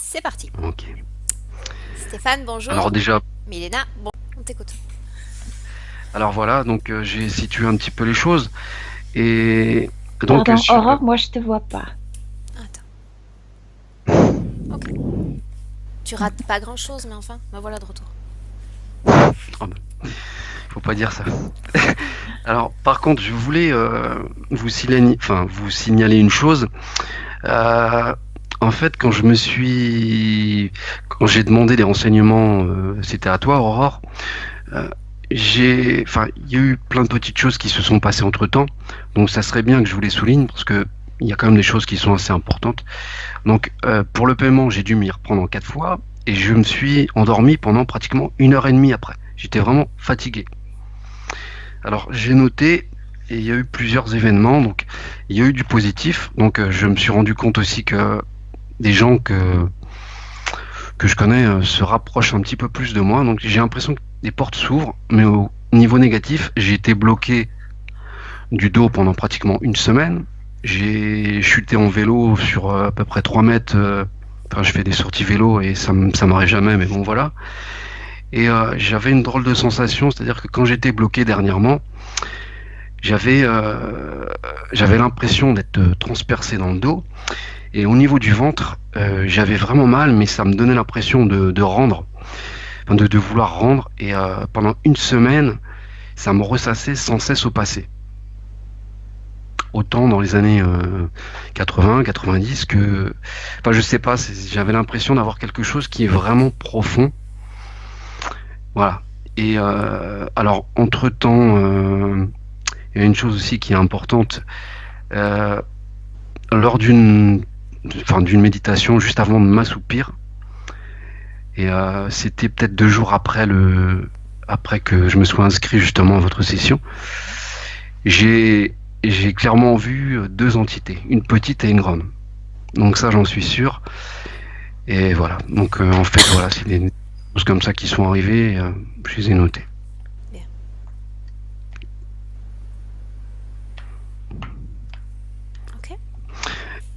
C'est parti. Ok. Stéphane, Alors bonjour. déjà, Milena, bon, on t'écoute. alors voilà, donc j'ai situé un petit peu les choses et donc Pardon, sur. Aurore, moi je te vois pas. Attends, ok. Tu Hmm. rates pas grand-chose, mais enfin, me voilà de retour. Oh, bah, faut pas dire ça. Alors par contre, je voulais vous signaler une chose. Euh, En fait, quand j'ai demandé des renseignements, c'était à toi, Aurore. euh, il y a eu plein de petites choses qui se sont passées entre-temps. Donc ça serait bien que je vous les souligne parce que il y a quand même des choses qui sont assez importantes. Donc, pour le paiement, j'ai dû m'y reprendre en 4 fois et je me suis endormi pendant pratiquement 1 heure et demie après. J'étais vraiment fatigué. Alors, j'ai noté et il y a eu plusieurs événements. Donc, il y a eu du positif. Donc, je me suis rendu compte aussi que des gens que je connais se rapprochent un petit peu plus de moi. Donc, j'ai l'impression que les portes s'ouvrent. Mais au niveau négatif, j'ai été bloqué du dos pendant pratiquement une semaine. J'ai chuté en vélo sur à peu près 3 mètres. Enfin, je fais des sorties vélo et ça m'arrive jamais, mais bon, voilà. Et j'avais une drôle de sensation, c'est-à-dire que quand j'étais bloqué dernièrement, j'avais j'avais l'impression d'être transpercé dans le dos. Et au niveau du ventre, j'avais vraiment mal, mais ça me donnait l'impression de rendre, enfin, de vouloir rendre. Et pendant une semaine, ça me ressassait sans cesse au passé. Autant dans les années 80, 90 que, enfin je sais pas, j'avais l'impression d'avoir quelque chose qui est vraiment profond, voilà. Et alors entre temps, il y a une chose aussi qui est importante euh, lors d'une méditation juste avant de m'assoupir, et c'était peut-être 2 jours après que je me sois inscrit justement à votre session. J'ai j'ai clairement vu 2 entités, une petite et une grande. Donc ça, j'en suis sûr. Et voilà. Donc en fait, voilà, c'est des choses comme ça qui sont arrivées. Je les ai notées. Bien. Ok.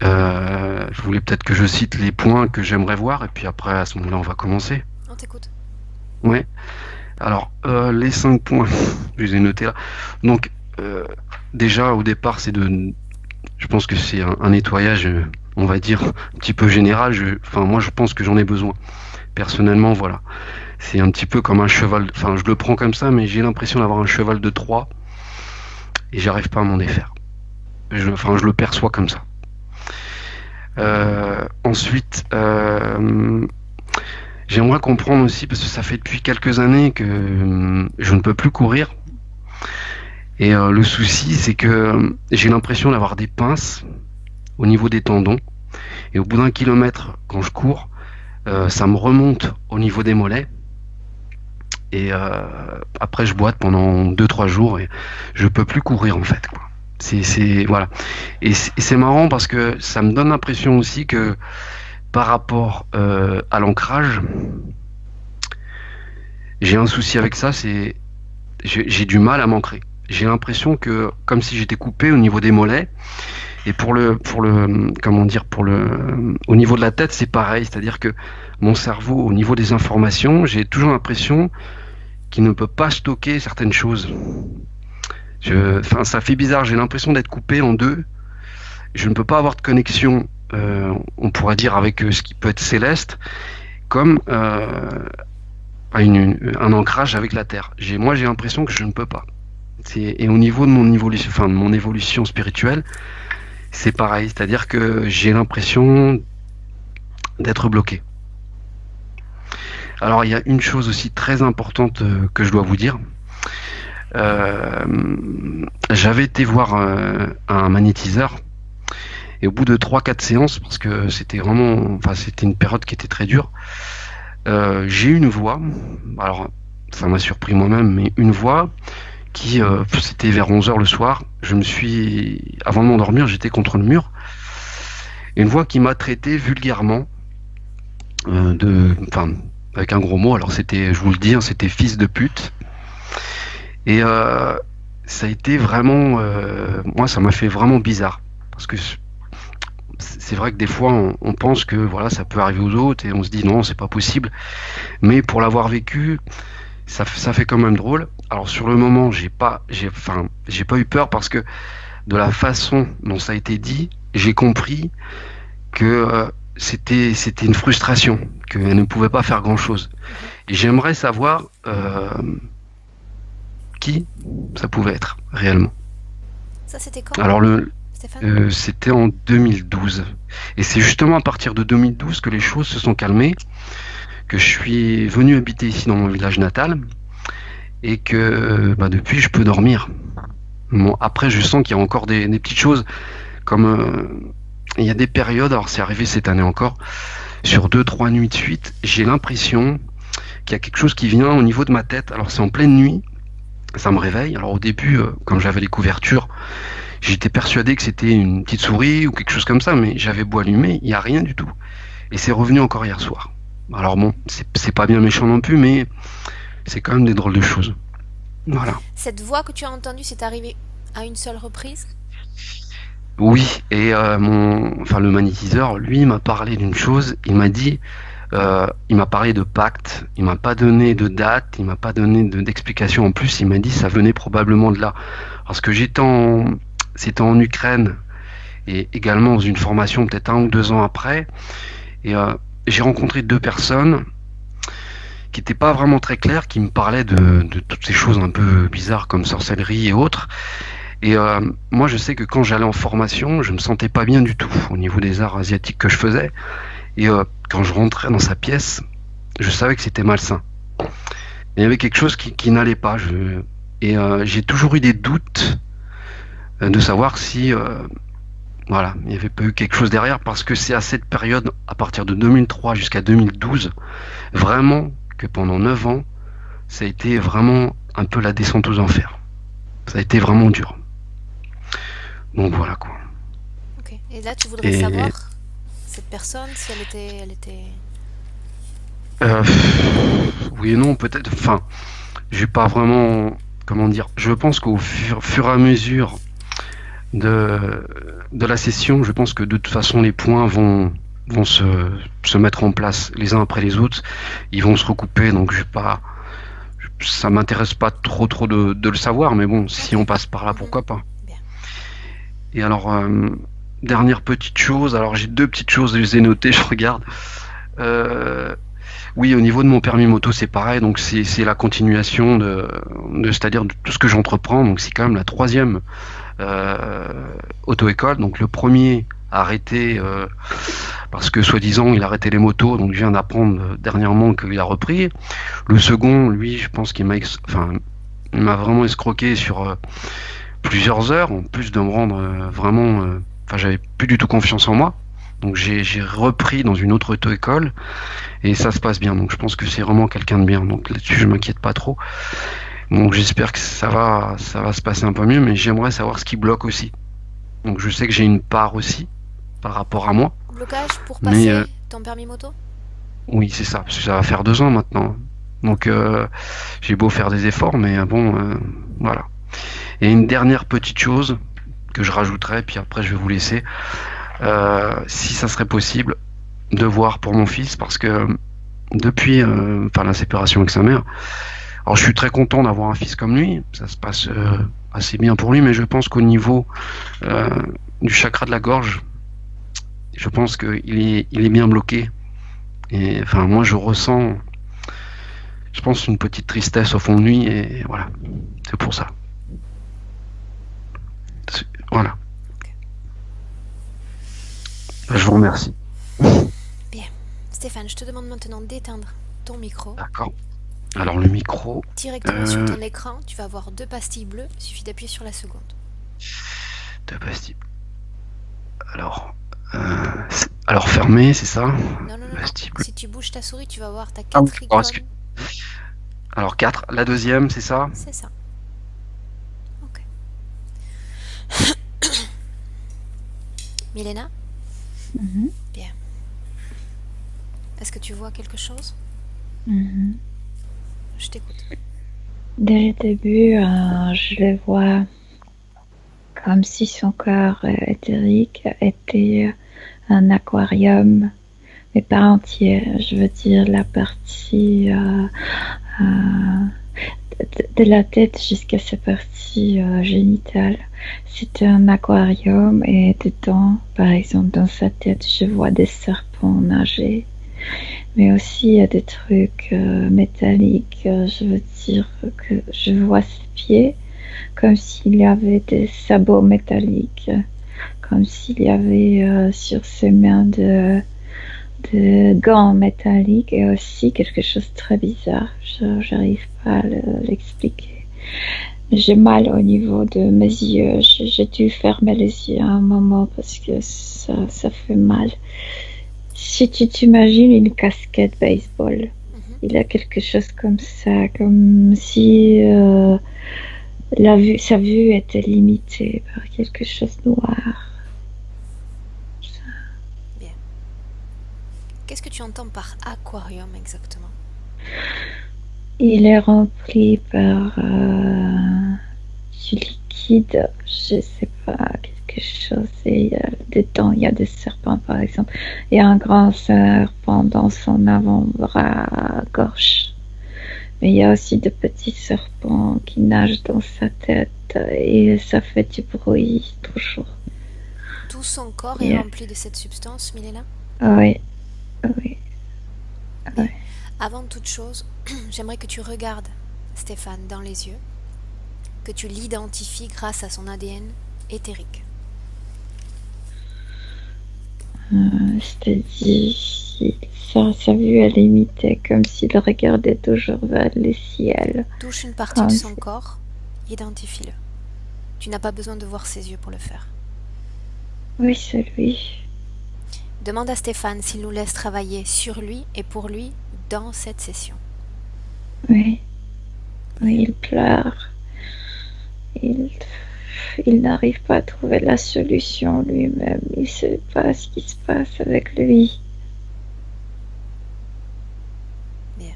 Je voulais peut-être que je cite les points que j'aimerais voir, et puis après, à ce moment-là, on va commencer. On t'écoute. Ouais. Alors, les 5 points, je les ai notés là. Donc, déjà, au départ, je pense que c'est un nettoyage, on va dire, un petit peu général. Enfin, moi, je pense que j'en ai besoin. Personnellement, voilà. C'est un petit peu comme un cheval. Enfin, je le prends comme ça, mais j'ai l'impression d'avoir un cheval de Troie et j'arrive pas à m'en défaire. Enfin, je le perçois comme ça. Ensuite, j'aimerais comprendre aussi, parce que ça fait depuis quelques années que je ne peux plus courir. Et le souci, c'est que j'ai l'impression d'avoir des pinces au niveau des tendons. Et au bout d'1 kilomètre, quand je cours, ça me remonte au niveau des mollets. Et après, je boite pendant 2, 3 jours et je peux plus courir en fait, quoi. Voilà. Et c'est marrant parce que ça me donne l'impression aussi que par rapport à l'ancrage, j'ai un souci avec ça, c'est j'ai du mal à m'ancrer. J'ai l'impression que comme si j'étais coupé au niveau des mollets. Et comment dire, au niveau de la tête, c'est pareil. C'est-à-dire que mon cerveau, au niveau des informations, j'ai toujours l'impression qu'il ne peut pas stocker certaines choses. Enfin, ça fait bizarre. J'ai l'impression d'être coupé en deux. Je ne peux pas avoir de connexion, on pourrait dire, avec ce qui peut être céleste, comme un ancrage avec la terre. Moi, j'ai l'impression que je ne peux pas. Et au niveau de mon évolution spirituelle, c'est pareil, c'est-à-dire que j'ai l'impression d'être bloqué. Alors il y a une chose aussi très importante que je dois vous dire. J'avais été voir un magnétiseur et au bout de 3, 4 séances, parce que c'était une période qui était très dure, j'ai eu une voix. Alors ça m'a surpris moi-même, mais une voix qui, c'était vers 11 h le soir. Avant de m'endormir, j'étais contre le mur. Et une voix qui m'a traité vulgairement, avec un gros mot. Alors c'était, je vous le dis, hein, c'était fils de pute. Et ça a été vraiment, moi, ça m'a fait vraiment bizarre parce que c'est vrai que des fois on pense que voilà ça peut arriver aux autres et on se dit non c'est pas possible, mais pour l'avoir vécu, ça fait quand même drôle. Alors sur le moment j'ai pas eu peur parce que de la façon dont ça a été dit, j'ai compris que c'était une frustration, qu'elle ne pouvait pas faire grand chose. Mhm. Et j'aimerais savoir qui ça pouvait être réellement. Ça, c'était quand, Alors Stéphane? c'était en 2012. Et c'est justement à partir de 2012 que les choses se sont calmées, que je suis venu habiter ici dans mon village natal et que bah, depuis je peux dormir. Bon, après je sens qu'il y a encore des petites choses comme il y a des périodes, alors c'est arrivé cette année encore, sur 2, 3 nuits de suite, j'ai l'impression qu'il y a quelque chose qui vient au niveau de ma tête. Alors c'est en pleine nuit, ça me réveille. Alors au début, quand j'avais les couvertures, j'étais persuadé que c'était une petite souris ou quelque chose comme ça, mais j'avais beau allumer, il n'y a rien du tout. Et c'est revenu encore hier soir. Alors bon, c'est pas bien méchant non plus, mais c'est quand même des drôles de choses. Voilà. Cette voix que tu as entendue, c'est arrivé à une seule reprise? Oui, et enfin le magnétiseur, lui, m'a parlé d'une chose. Il m'a dit, il m'a parlé de pacte. Il m'a pas donné de date. Il m'a pas donné d'explication. En plus, il m'a dit ça venait probablement de là, parce que c'était en Ukraine et également dans une formation peut-être 1 ou 2 ans après. Et j'ai rencontré 2 personnes qui n'étaient pas vraiment très claires, qui me parlaient de toutes ces choses un peu bizarres comme sorcellerie et autres. Et moi, je sais que quand j'allais en formation, je me sentais pas bien du tout au niveau des arts asiatiques que je faisais. Et quand je rentrais dans sa pièce, je savais que c'était malsain. Et il y avait quelque chose qui n'allait pas. Et j'ai toujours eu des doutes de savoir si voilà, il n'y avait pas eu quelque chose derrière, parce que c'est à cette période, à partir de 2003 jusqu'à 2012, vraiment que pendant 9 ans, ça a été vraiment un peu la descente aux enfers. Ça a été vraiment dur. Donc voilà quoi. Ok. Et là, tu voudrais Et savoir, cette personne, si elle était... euh, oui et non, peut-être. Enfin, j'ai pas vraiment. Comment dire? Je pense qu'au fur et à mesure de, de la session, je pense que de toute façon, les points vont se mettre en place les uns après les autres. Ils vont se recouper, donc je vais pas. Ça m'intéresse pas trop de le savoir, mais bon, si Ok. on passe par là, Mhm. pourquoi pas. Bien. Et alors, dernière petite chose, alors j'ai 2 petites choses, je les ai notées, je regarde. Euh, oui, au niveau de mon permis moto, c'est pareil, donc c'est la continuation c'est-à-dire de tout ce que j'entreprends, donc c'est quand même la 3e euh, auto-école. Donc le premier a arrêté parce que soi-disant il a arrêté les motos, donc je viens d'apprendre dernièrement qu'il a repris. Le second, lui, je pense qu'il enfin, il m'a vraiment escroqué sur plusieurs heures, en plus de me rendre vraiment, enfin j'avais plus du tout confiance en moi. Donc j'ai repris dans une autre auto-école et ça se passe bien. Donc je pense que c'est vraiment quelqu'un de bien. Donc là-dessus je m'inquiète pas trop. Donc j'espère que ça va se passer un peu mieux, mais j'aimerais savoir ce qui bloque aussi. Donc je sais que j'ai une part aussi par rapport à moi, Blocage pour mais passer ton permis moto? oui c'est ça, parce que ça va faire 2 ans maintenant. Donc j'ai beau faire des efforts, mais bon voilà. Et une dernière petite chose que je rajouterai, puis après je vais vous laisser, si ça serait possible, de voir pour mon fils, parce que depuis enfin, la séparation avec sa mère, alors je suis très content d'avoir un fils comme lui, ça se passe assez bien pour lui, mais je pense qu'au niveau euh, du chakra de la gorge, je pense qu'il est bien bloqué. Et enfin moi je ressens, je pense, une petite tristesse au fond de lui, et voilà, c'est pour ça. Voilà, Ok. je vous remercie. Bien. Stéphane, je te demande maintenant d'éteindre ton micro. D'accord. Alors le micro, Directement sur ton écran, tu vas voir 2 pastilles bleues. Il suffit d'appuyer sur la seconde. 2 pastilles. Alors, alors fermé, c'est ça? Non, non, non, non. Pastille bleue. Si tu bouges ta souris, tu vas voir ta Ah oui, 4 alors, icônes. alors 4, la deuxième, c'est ça? C'est ça. Ok. Milena? Mhm, Bien. Est-ce que tu vois quelque chose? mhm. Je t'écoute. Dès le début, je le vois comme si son corps éthérique était un aquarium, mais pas entier. Je veux dire la partie de la tête jusqu'à sa partie génitale. C'est un aquarium et dedans, par exemple, dans sa tête, je vois des serpents nager. Mais aussi, il y a des trucs métalliques. Je veux dire que je vois ses pieds comme s'il y avait des sabots métalliques, comme s'il y avait sur ses mains de gants métalliques et aussi quelque chose de très bizarre. Je n'arrive pas à l'expliquer. J'ai mal au niveau de mes yeux. J'ai dû fermer les yeux à un moment parce que ça fait mal. Si tu t'imagines une casquette baseball, il y a quelque chose comme ça, comme si sa vue était limitée par quelque chose de noir. Bien. Qu'est-ce que tu entends par aquarium exactement? Il est rempli par du liquide, je sais pas, quelque chose. Et dedans, il y a des serpents, par exemple. Il y a un grand serpent dans son avant-bras gauche. Mais il y a aussi de petits serpents qui nagent dans sa tête et ça fait du bruit toujours. Tout son corps est rempli de cette substance, Milena? Oui, oui. Oui. Avant toute chose, j'aimerais que tu regardes Stéphane dans les yeux, que tu l'identifies grâce à son ADN éthérique. C'est-à-dire, sa vue est limitée, comme s'il regardait toujours vers le ciel. Touche une partie de son corps, identifie-le. Tu n'as pas besoin de voir ses yeux pour le faire. Oui, c'est lui. Demande à Stéphane s'il nous laisse travailler sur lui et pour lui dans cette session. Oui. Oui, il pleure. Il n'arrive pas à trouver la solution lui-même. Il ne sait pas ce qui se passe avec lui. Bien.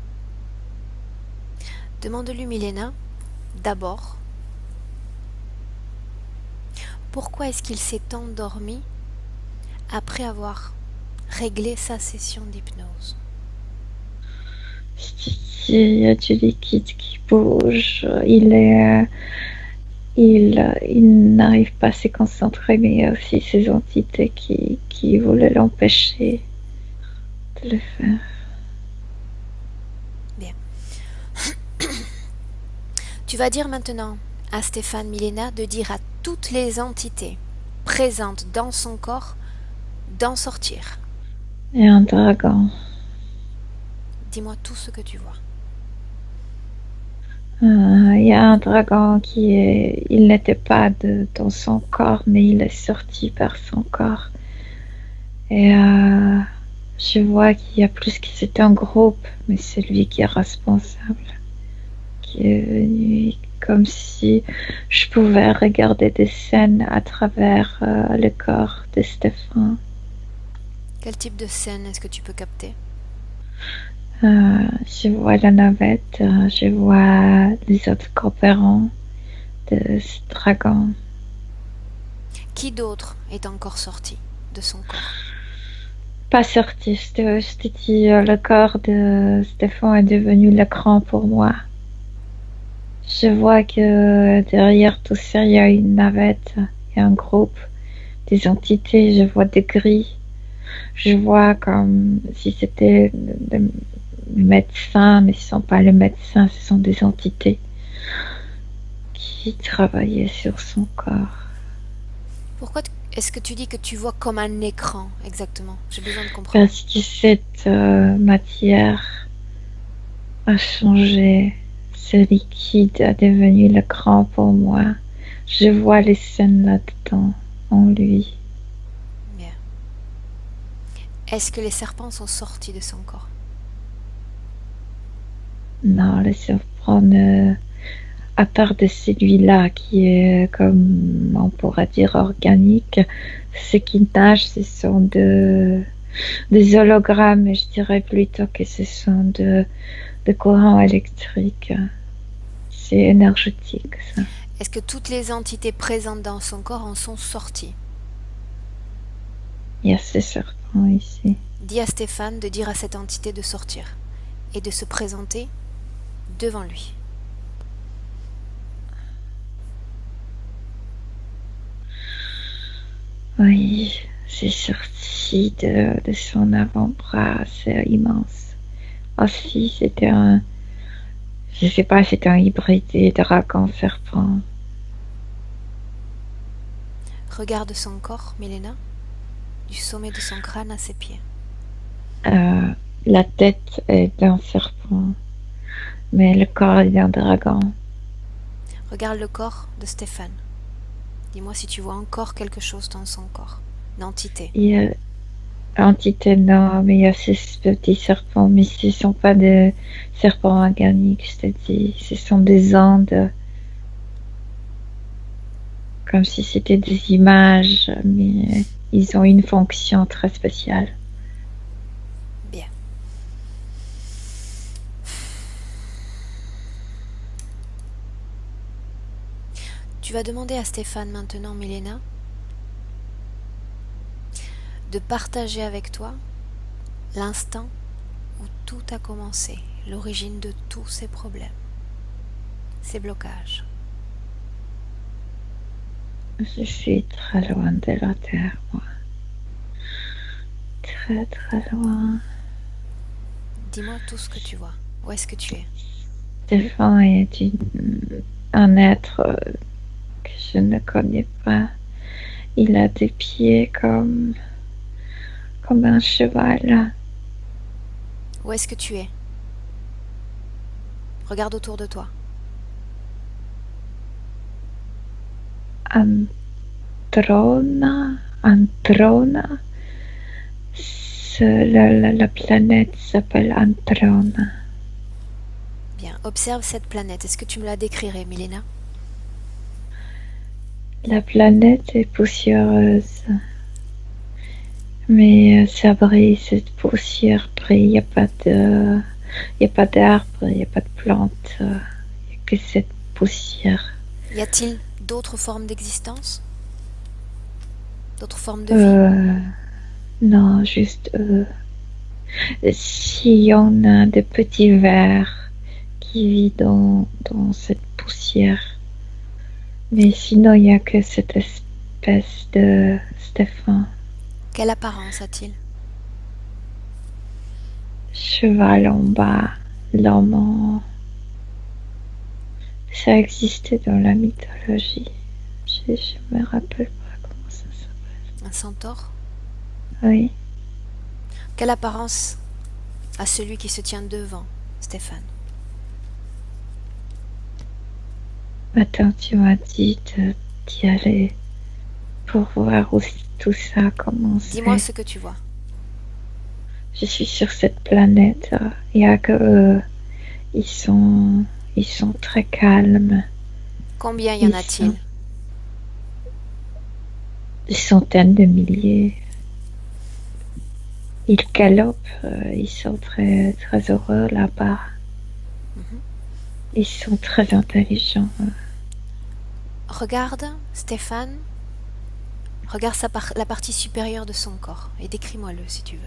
Demande-lui, Milena, d'abord, pourquoi est-ce qu'il s'est endormi après avoir réglé sa session d'hypnose? Il y a du liquide qui bouge. Il n'arrive pas à se concentrer, mais il y a aussi ces entités qui voulaient l'empêcher de le faire. Bien. Tu vas dire maintenant à Stéphane, Milena, de dire à toutes les entités présentes dans son corps d'en sortir. Et un dragon. Dis-moi tout ce que tu vois. Il y a un dragon il n'était pas dans son corps, mais il est sorti par son corps. Et je vois qu'il y a plus que c'est un groupe, mais c'est lui qui est responsable. Qui est venu comme si je pouvais regarder des scènes à travers le corps de Stéphane. Quel type de scène est-ce que tu peux capter? Je vois la navette, je vois les autres coopérants de ce dragon. Qui d'autre est encore sorti de son corps? Pas sorti, je te dis, le corps de Stéphane est devenu l'écran pour moi. Je vois que derrière tout ça, il y a une navette, il y a un groupe, des entités, je vois des grilles. Je vois comme si c'était des médecins, mais ce ne sont pas les médecins, ce sont des entités qui travaillaient sur son corps. Pourquoi est-ce que tu dis que tu vois comme un écran exactement? J'ai besoin de comprendre. Parce que cette matière a changé. Ce liquide est devenu l'écran pour moi. Je vois les scènes là-dedans, en lui. Bien. Est-ce que les serpents sont sortis de son corps? Non, les serpents, à part de celui-là qui est, comme on pourrait dire, organique, ce qui nage, ce sont des hologrammes, mais je dirais plutôt que ce sont de courants électriques. C'est énergétique, ça. Est-ce que toutes les entités présentes dans son corps en sont sorties? Il y a ces serpents ici. Dis à Stéphane de dire à cette entité de sortir et de se présenter devant lui. Oui, c'est sorti de son avant-bras, c'est immense. Aussi, c'était un... Je sais pas, c'était un hybridé dragon-serpent. Regarde son corps, Milena, du sommet de son crâne à ses pieds. La tête est d'un serpent, mais le corps est d'un dragon. Regarde le corps de Stéphane. Dis-moi si tu vois encore quelque chose dans son corps, une entité. Il y a entité, non, mais il y a ces petits serpents, mais ce ne sont pas des serpents organiques, je te dis. Ce sont des ondes, comme si c'était des images, mais ils ont une fonction très spéciale. Bien. Tu vas demander à Stéphane maintenant, Milena, de partager avec toi l'instant où tout a commencé, l'origine de tous ces problèmes, ces blocages. Je suis très loin de la terre, moi. Très, très loin. Dis-moi tout ce que tu vois. Où est-ce que tu es? Stéphane est un être que je ne connais pas. Il a des pieds comme un cheval. Où est-ce que tu es? Regarde autour de toi. Antrona. La planète s'appelle Antrona. Bien, observe cette planète. Est-ce que tu me la décrirais, Milena? La planète est poussiéreuse. Mais ça brille, cette poussière brille. Il n'y a pas d'arbres, il n'y a pas de plantes. Il n'y a que cette poussière. Y a-t-il d'autres formes d'existence? D'autres formes de vie? Non, juste s'il y en a des petits vers qui vivent dans cette poussière. Mais sinon, il n'y a que cette espèce de Stéphane. Quelle apparence a-t-il? Cheval en bas, l'homme en... Ça existait dans la mythologie. Je me rappelle pas comment ça s'appelle. Un centaure? Oui. Quelle apparence a celui qui se tient devant, Stéphane? Attends, tu m'as dit d'y aller pour voir où tout ça commence. Dis-moi ce que tu vois. Je suis sur cette planète. Il y a que eux. Ils sont très calmes. Combien y en a-t-il? Des centaines de milliers. Ils galopent. Ils sont très, très heureux là-bas. Ils sont très intelligents. Regarde, Stéphane. Regarde la partie supérieure de son corps et décris-moi-le si tu veux.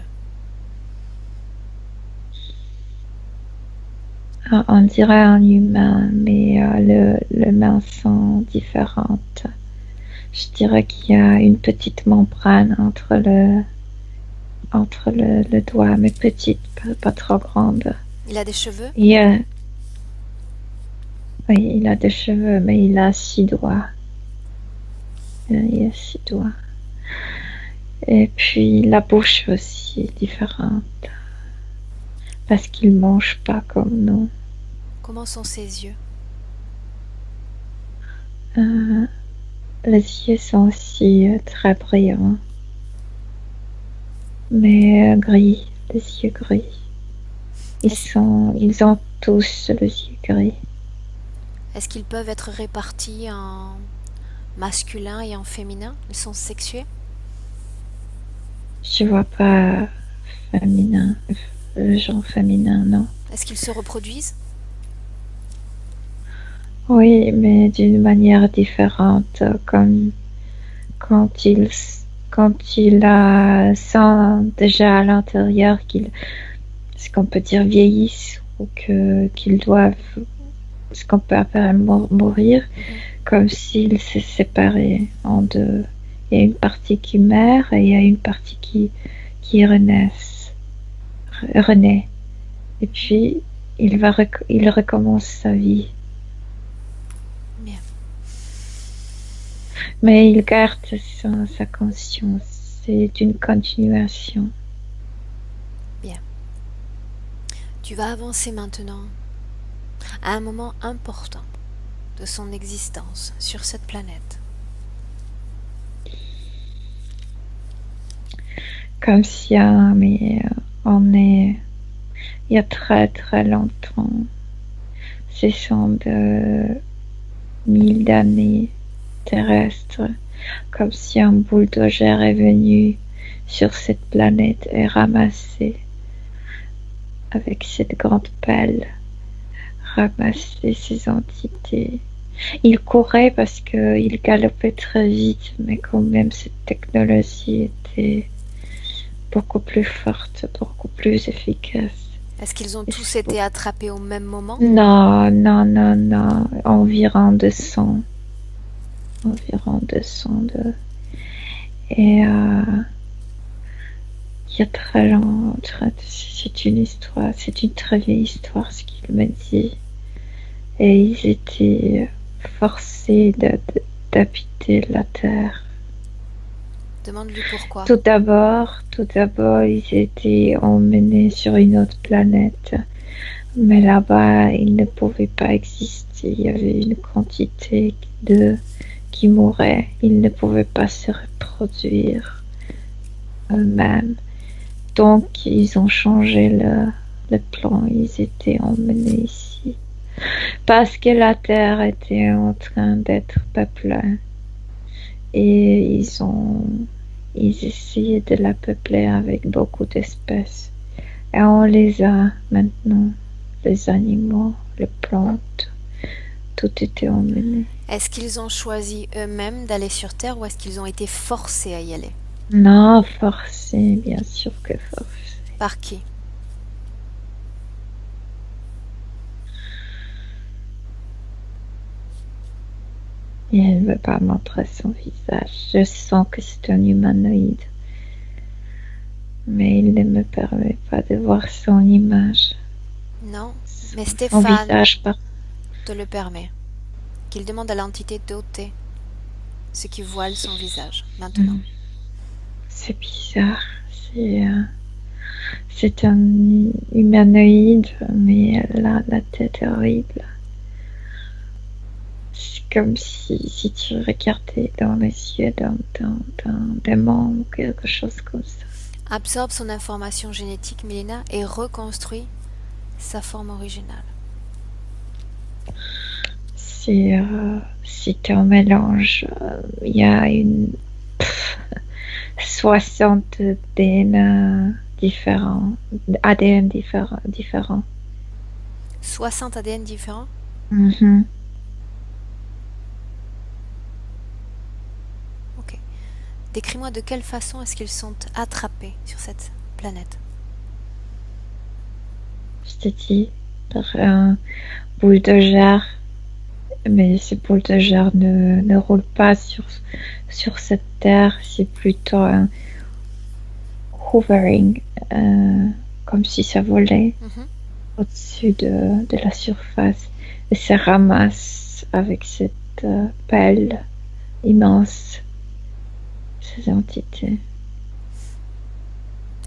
On dirait un humain, mais les mains sont différentes. Je dirais qu'il y a une petite membrane entre le doigt, mais petite, pas trop grande. Il a des cheveux? Oui, il a des cheveux, mais il a 6 doigts. Il a 6 doigts. Et puis la bouche aussi est différente. Parce qu'il mange pas comme nous. Comment sont ses yeux? Les yeux sont aussi très brillants. Mais gris, les yeux gris. Ils ont tous les yeux gris. Est-ce qu'ils peuvent être répartis en masculin et en féminin? Ils sont sexués? Je vois pas féminin, le genre féminin, non. Est-ce qu'ils se reproduisent? Oui, mais d'une manière différente, comme quand quand il sent déjà à l'intérieur ce qu'on peut dire vieillissent ou qu'ils doivent, ce qu'on peut appeler mourir, comme s'ils se séparaient en deux. Il y a une partie qui meurt et il y a une partie qui renaît. Et puis, il recommence sa vie. Bien. Mais il garde sa conscience. C'est une continuation. Bien. Tu vas avancer maintenant à un moment important de son existence sur cette planète. Comme si il y a très très longtemps, ce sont de 1000 d'années terrestres, comme si un bulldozer est venu sur cette planète et ramassé avec cette grande pelle, ramasser ces entités. Il courait parce qu'il galopait très vite, mais quand même cette technologie était beaucoup plus forte, beaucoup plus efficace. Est-ce qu'ils ont tous été attrapés au même moment? Non, environ 200. Et il y a très longtemps, c'est une très vieille histoire ce qu'il me dit. Et ils étaient forcés d'habiter la Terre. Demande-lui pourquoi. Tout d'abord, ils étaient emmenés sur une autre planète. Mais là-bas, ils ne pouvaient pas exister. Il y avait une quantité qui mouraient. Ils ne pouvaient pas se reproduire eux-mêmes. Donc, ils ont changé le plan. Ils étaient emmenés ici. Parce que la Terre était en train d'être peuplée. Et ils essayaient de la peupler avec beaucoup d'espèces. Et on les a maintenant, les animaux, les plantes, tout était emmené. Est-ce qu'ils ont choisi eux-mêmes d'aller sur Terre ou est-ce qu'ils ont été forcés à y aller? Non, forcés, bien sûr que forcés. Par qui? Et elle ne veut pas montrer son visage. Je sens que c'est un humanoïde. Mais il ne me permet pas de voir son image. Non, mais Stéphane visage, te le permet. Qu'il demande à l'entité d'ôter ce qui voile son visage, maintenant. C'est bizarre. C'est un humanoïde, mais là, la tête est horrible. C'est comme si tu regardais dans les yeux d'un démon ou quelque chose comme ça. Absorbe son information génétique, Milena, et reconstruit sa forme originale. C'est un mélange. Il y a 60 ADN différents. 60 ADN différents? Ok. Décris-moi de quelle façon est-ce qu'ils sont attrapés sur cette planète? Je te dis, par un bulldozer. Mais ce bulldozer ne roule pas sur cette terre, c'est plutôt un hovering, comme si ça volait au-dessus de la surface et ça ramasse avec cette pelle immense ces entités.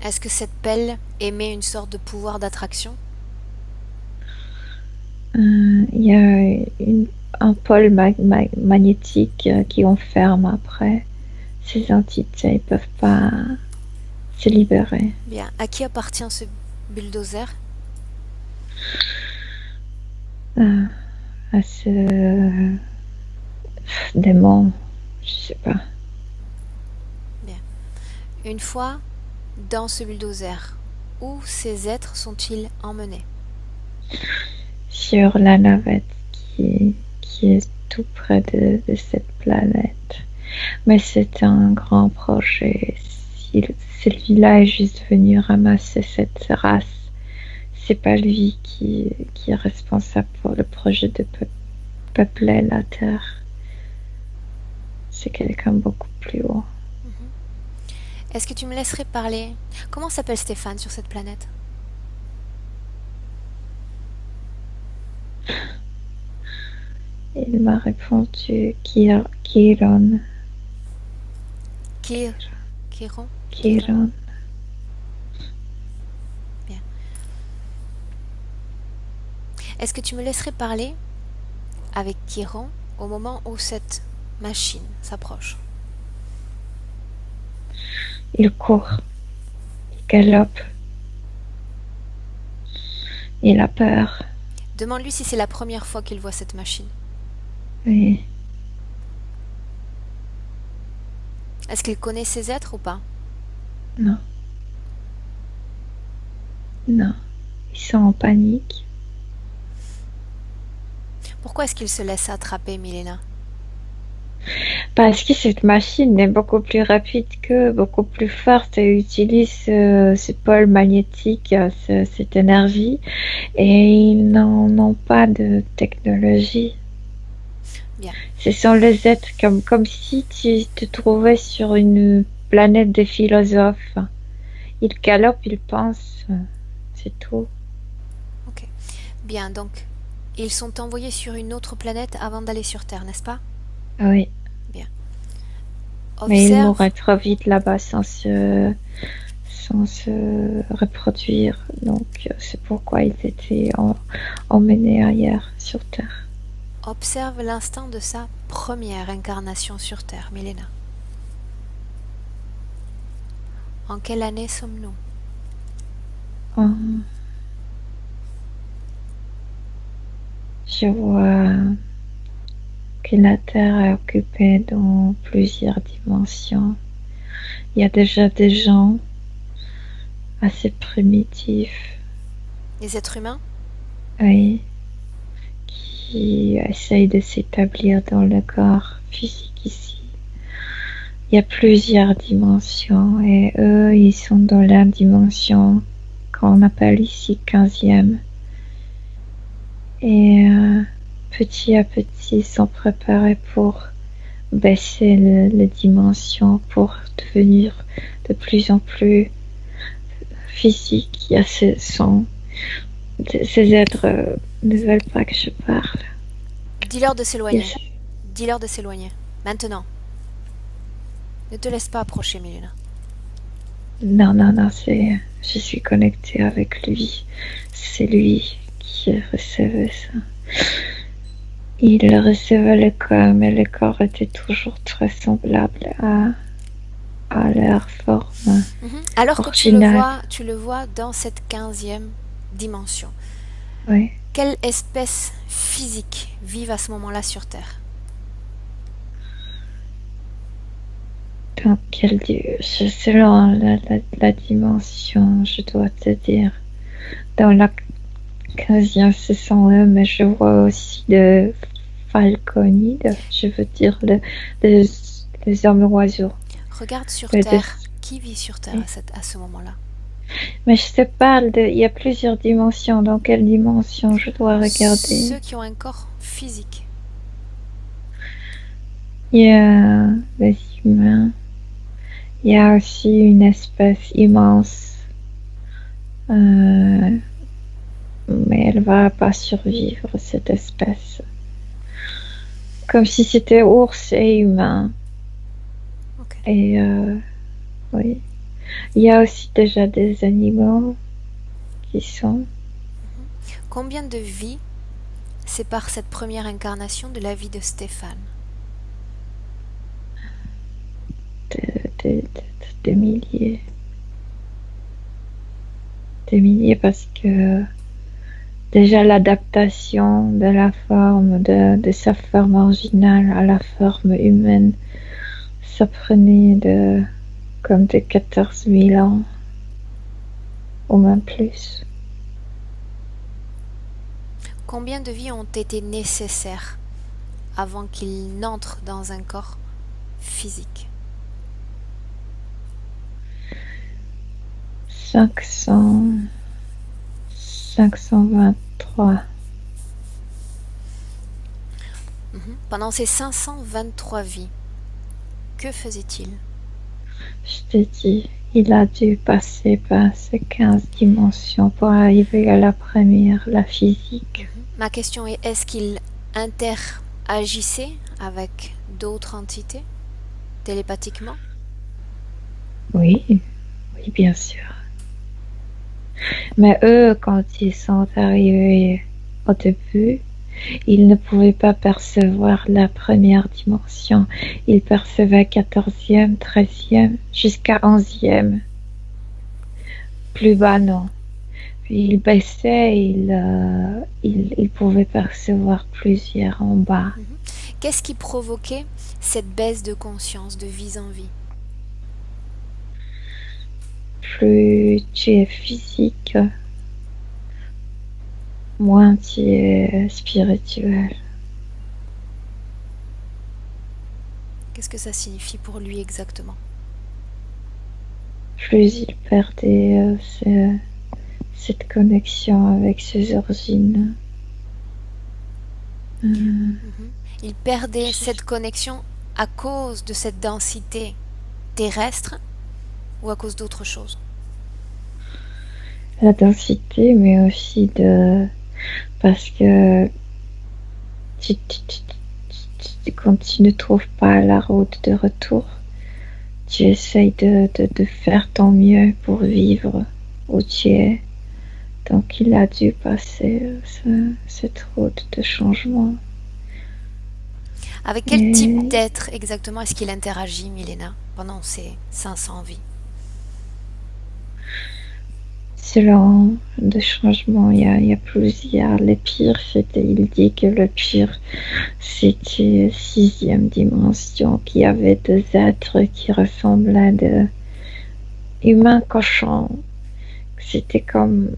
Est-ce que cette pelle émet une sorte de pouvoir d'attraction? Il y a un pôle magnétique qui enferme après. Ces entités ne peuvent pas se libérer. Bien. À qui appartient ce bulldozer? À ce démon, je sais pas. Bien. Une fois dans ce bulldozer, où ces êtres sont-ils emmenés? Sur la navette qui est tout près de cette planète. Mais c'est un grand projet. Si celui-là est juste venu ramasser cette race, c'est pas lui qui est responsable pour le projet de peupler la Terre. C'est quelqu'un beaucoup plus haut. Est-ce que tu me laisserais parler? Comment s'appelle Stéphane sur cette planète? Il m'a répondu Chiron. Chiron? Chiron. Bien. Est-ce que tu me laisserais parler avec Chiron au moment où cette machine s'approche? Il court. Il galope. Il a peur. Demande-lui si c'est la première fois qu'il voit cette machine. Oui. Est-ce qu'il connaît ces êtres ou pas? Non. Non. Ils sont en panique. Pourquoi est-ce qu'il se laisse attraper, Milena? Parce que cette machine est beaucoup plus rapide qu'eux, beaucoup plus forte et utilise ce pôle magnétique, cette énergie, et ils n'en ont pas de technologie. Bien. Ce sont les êtres comme si tu te trouvais sur une planète de philosophes. Ils galopent, ils pensent, c'est tout. Ok. Bien, donc, ils sont envoyés sur une autre planète avant d'aller sur Terre, n'est-ce pas? Oui. Bien. Mais ils Observe. mourraient trop vite là-bas sans se reproduire. Donc c'est pourquoi ils étaient emmenés ailleurs sur Terre. Observe l'instant de sa première incarnation sur Terre, Milena. En quelle année sommes-nous? Je vois que la Terre est occupée dans plusieurs dimensions. Il y a déjà des gens assez primitifs. Les êtres humains? Oui, qui essayent de s'établir dans le corps physique ici. Il y a plusieurs dimensions et eux, ils sont dans la dimension qu'on appelle ici 15e. Et petit à petit, ils sont préparés pour baisser les dimensions, pour devenir de plus en plus physiques. Il y a ces êtres ne veulent pas que je parle. Dis-leur de s'éloigner. Dis-leur de s'éloigner. Maintenant. Ne te laisse pas approcher, Milena. Non, je suis connectée avec lui. C'est lui qui recevait ça. Il recevait le corps, mais le corps était toujours très semblable à leur forme. Alors originale. que tu le vois dans cette 15e dimension. Oui. Quelle espèce physique vivent à ce moment-là sur Terre? Dans quel selon la dimension, je dois te dire. Dans la 15e, ce sont eux, mais je vois aussi des falconides, je veux dire les hommes oiseaux. Regarde sur Terre. Qui vit sur Terre à ce moment-là? Mais je te parle il y a plusieurs dimensions. Dans quelle dimension je dois regarder? Ceux qui ont un corps physique. Il y a les humains. Il y a aussi une espèce immense. Mais elle va pas survivre, cette espèce. Comme si c'était ours et humain. Okay. Et oui. Il y a aussi déjà des animaux qui sont. Combien de vies séparent cette première incarnation de la vie de Stéphane? Des milliers. Des milliers parce que déjà l'adaptation de la forme, de sa forme originale à la forme humaine, ça prenait comme des 14 000 ans, ou même plus. Combien de vies ont été nécessaires avant qu'il n'entre dans un corps physique. 523. Pendant ces 523 vies, que faisait-il? Je t'ai dit, il a dû passer par ces 15 dimensions pour arriver à la première, la physique. Ma question est, est-ce qu'il interagissait avec d'autres entités, télépathiquement? Oui, oui, bien sûr. Mais eux, quand ils sont arrivés au début, ils ne pouvaient pas percevoir la première dimension. Ils percevaient 14e, 13e, jusqu'à 11e. Plus bas, non. Puis ils baissaient, ils pouvaient percevoir plusieurs en bas. Qu'est-ce qui provoquait cette baisse de conscience de vie en vie? Plus tu es physique, moins tu es spirituel. Qu'est-ce que ça signifie pour lui exactement? Plus il perdait cette connexion avec ses origines. Il perdait cette connexion à cause de cette densité terrestre ou à cause d'autre chose? La densité, mais aussi parce que quand tu ne trouves pas la route de retour, tu essayes de faire ton mieux pour vivre où tu es. Donc il a dû passer cette route de changement. Avec quel type d'être exactement est-ce qu'il interagit, Milena, pendant ces 500 vies? Selon le changement, il y a plusieurs. Le pire, il dit que le pire, c'était 6e dimension, qui avait deux êtres qui ressemblaient à des humains cochons. C'était comme...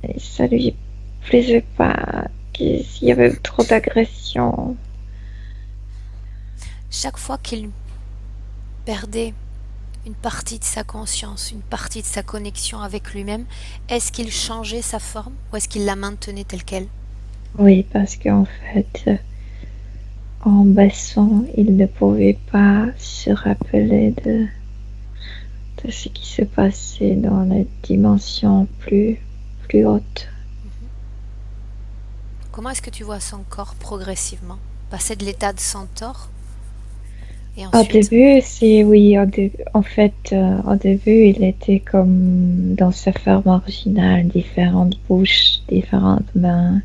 Et ça lui plaisait pas, qu'il y avait trop d'agression. Chaque fois qu'il perdait une partie de sa conscience, une partie de sa connexion avec lui-même, est-ce qu'il changeait sa forme ou est-ce qu'il la maintenait telle qu'elle? Oui, parce qu'en fait, en baissant, il ne pouvait pas se rappeler de ce qui se passait dans les dimensions plus hautes. Comment est-ce que tu vois son corps progressivement passer de l'état de centaure et Au ensuite... début, en fait, au début, il était comme dans sa forme originale, différentes bouches, différentes mains.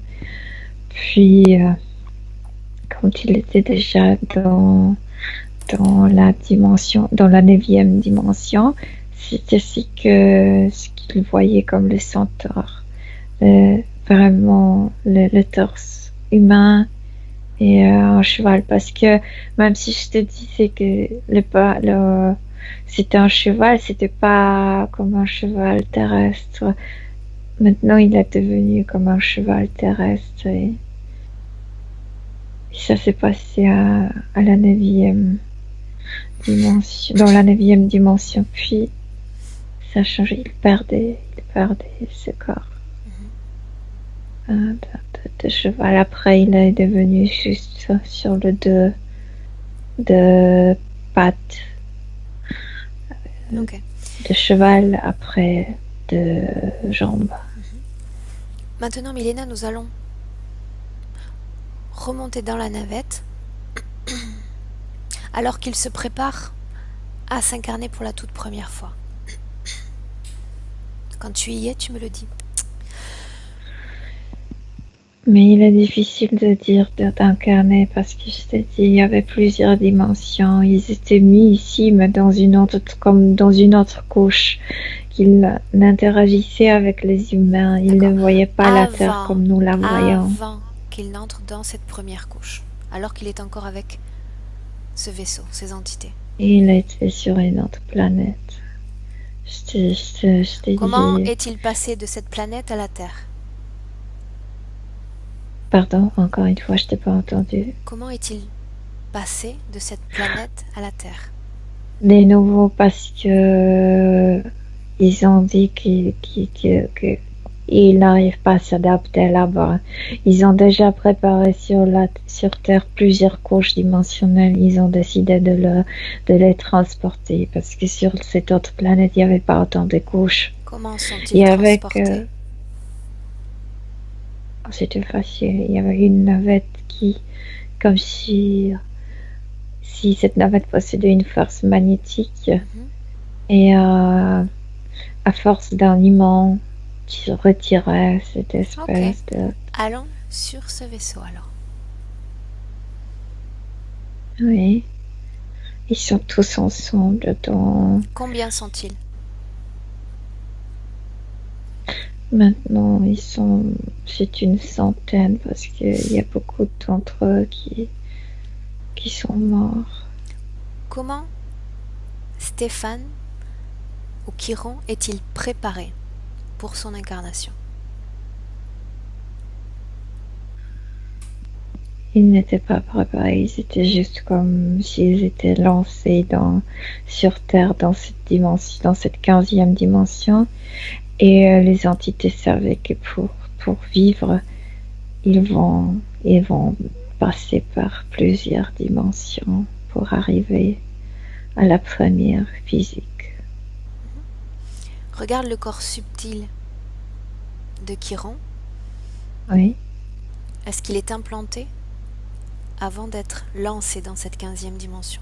Puis, quand il était déjà dans la dimension, dans la 9e dimension, c'était ce qu'il voyait comme le centaure. Vraiment le torse humain et un cheval, parce que même si je te disais que c'était un cheval, c'était pas comme un cheval terrestre. Maintenant, il est devenu comme un cheval terrestre et ça s'est passé à la 9e dimension, dans la 9e dimension, puis ça a changé, il perdait ce corps de cheval. Après, il est devenu juste sur le dos de pattes de cheval, après de jambes. Maintenant, Milena, nous allons remonter dans la navette alors qu'il se prépare à s'incarner pour la toute première fois. Quand tu y es, tu me le dis. Mais il est difficile de dire d'incarner parce que je t'ai dit, il y avait plusieurs dimensions. Ils étaient mis ici, mais comme dans une autre couche. Qu'ils n'interagissaient avec les humains. Ils ne voyaient pas la Terre comme nous la voyons. Avant qu'il n'entre dans cette première couche, alors qu'il est encore avec ce vaisseau, ces entités. Il était sur une autre planète. Je t'ai Comment dit... est-il passé de cette planète à la Terre? Pardon, encore une fois, je t'ai pas entendu. Comment est-il passer de cette planète à la Terre? Les nouveaux, parce que ils ont dit qu'ils n'arrivent pas à s'adapter là-bas. Ils ont déjà préparé sur Terre plusieurs couches dimensionnelles. Ils ont décidé de les transporter parce que sur cette autre planète, il n'y avait pas autant de couches. Comment sont-ils Et avec, transportés? c'était facile. Il y avait une navette comme si cette navette possédait une force magnétique et à force d'un aimant, tu retirais cette espèce de... Allons sur ce vaisseau alors. Oui. Ils sont tous ensemble dedans. Combien sont-ils? Maintenant, c'est une centaine parce qu'il y a beaucoup d'entre eux qui sont morts. Comment Stéphane ou Chiron est-il préparé pour son incarnation? Ils n'étaient pas préparés, ils étaient juste comme s'ils étaient lancés sur Terre dans cette dimension, dans cette 15e dimension. Et les entités savaient que pour vivre, ils vont passer par plusieurs dimensions pour arriver à la première physique. Regarde le corps subtil de Chiron. Oui. Est-ce qu'il est implanté avant d'être lancé dans cette 15e dimension?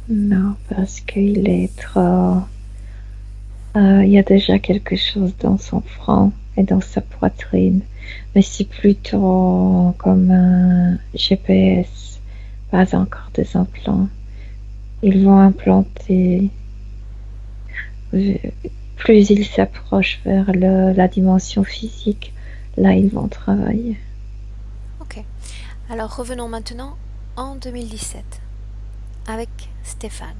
Non, parce qu'il est trop... il y a déjà quelque chose dans son front et dans sa poitrine, mais c'est plutôt comme un GPS, pas encore des implants. Ils vont implanter, plus ils s'approchent vers la dimension physique, là ils vont travailler. Ok. Alors revenons maintenant en 2017 avec Stéphane.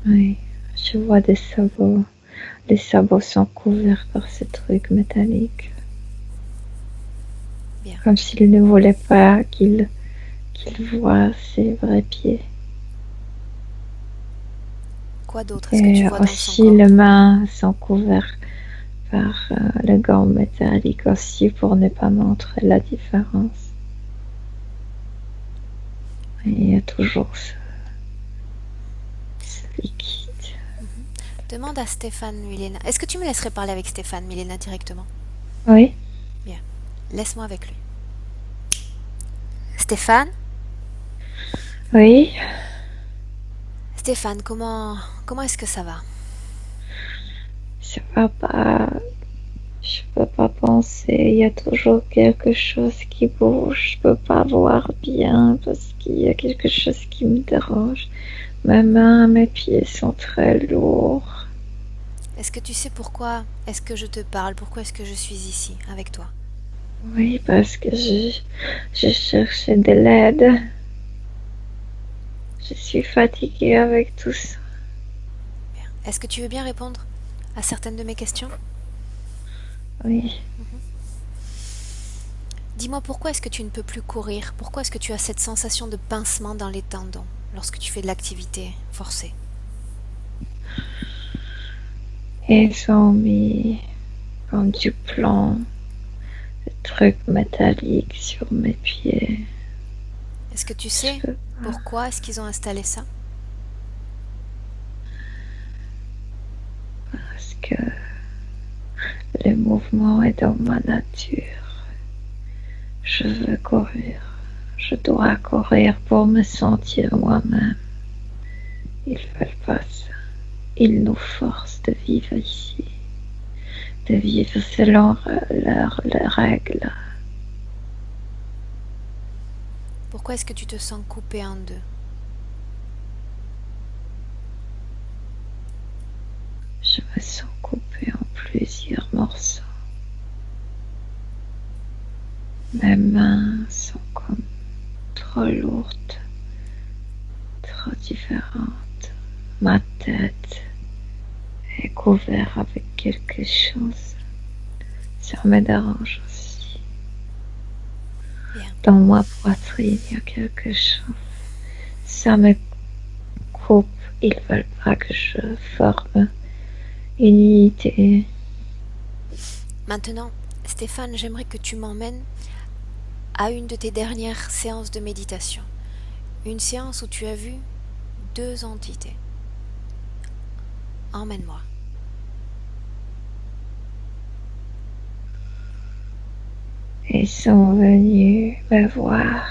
Oui, je vois des sabots. Les sabots sont couverts par ces trucs métalliques. Bien. Comme s'il ne voulait pas qu'il voie ses vrais pieds. Quoi d'autre est-ce que tu vois dans son aussi, corps? les mains sont couvertes par le gant métallique aussi pour ne pas montrer la différence. Et il y a toujours ce liquide. Demande à Stéphane, Milena. Est-ce que tu me laisserais parler avec Stéphane, Milena, directement? Oui. Bien. Laisse-moi avec lui. Stéphane? Oui. Stéphane, comment est-ce que ça va? Ça va pas. Je peux pas penser. Il y a toujours quelque chose qui bouge. Je peux pas voir bien parce qu'il y a quelque chose qui me dérange. Mes mains, mes pieds sont très lourds. Est-ce que tu sais pourquoi est-ce que je te parle? Pourquoi est-ce que je suis ici avec toi? Oui, parce que je cherchais de l'aide. Je suis fatiguée avec tout ça. Bien. Est-ce que tu veux bien répondre à certaines de mes questions? Oui. Dis-moi pourquoi est-ce que tu ne peux plus courir? Pourquoi est-ce que tu as cette sensation de pincement dans les tendons lorsque tu fais de l'activité forcée? Ils ont mis comme du plomb, des trucs métalliques sur mes pieds. Est-ce que tu sais pourquoi est-ce qu'ils ont installé ça? Parce que le mouvement est dans ma nature. Je veux courir. Je dois courir pour me sentir moi-même. Ils veulent pas ça. Ils nous forcent de vivre ici, de vivre selon leurs règles. Pourquoi est-ce que tu te sens coupé en deux? Je me sens coupée en plusieurs morceaux. Mes mains sont comme trop lourdes, trop différentes. Ma tête est couverte avec quelque chose. Ça me dérange aussi. Bien. Dans ma poitrine, il y a quelque chose. Ça me coupe. Ils veulent pas que je forme une unité. Maintenant, Stéphane, j'aimerais que tu m'emmènes à une de tes dernières séances de méditation. Une séance où tu as vu 2 entités. Emmène-moi. Ils sont venus me voir.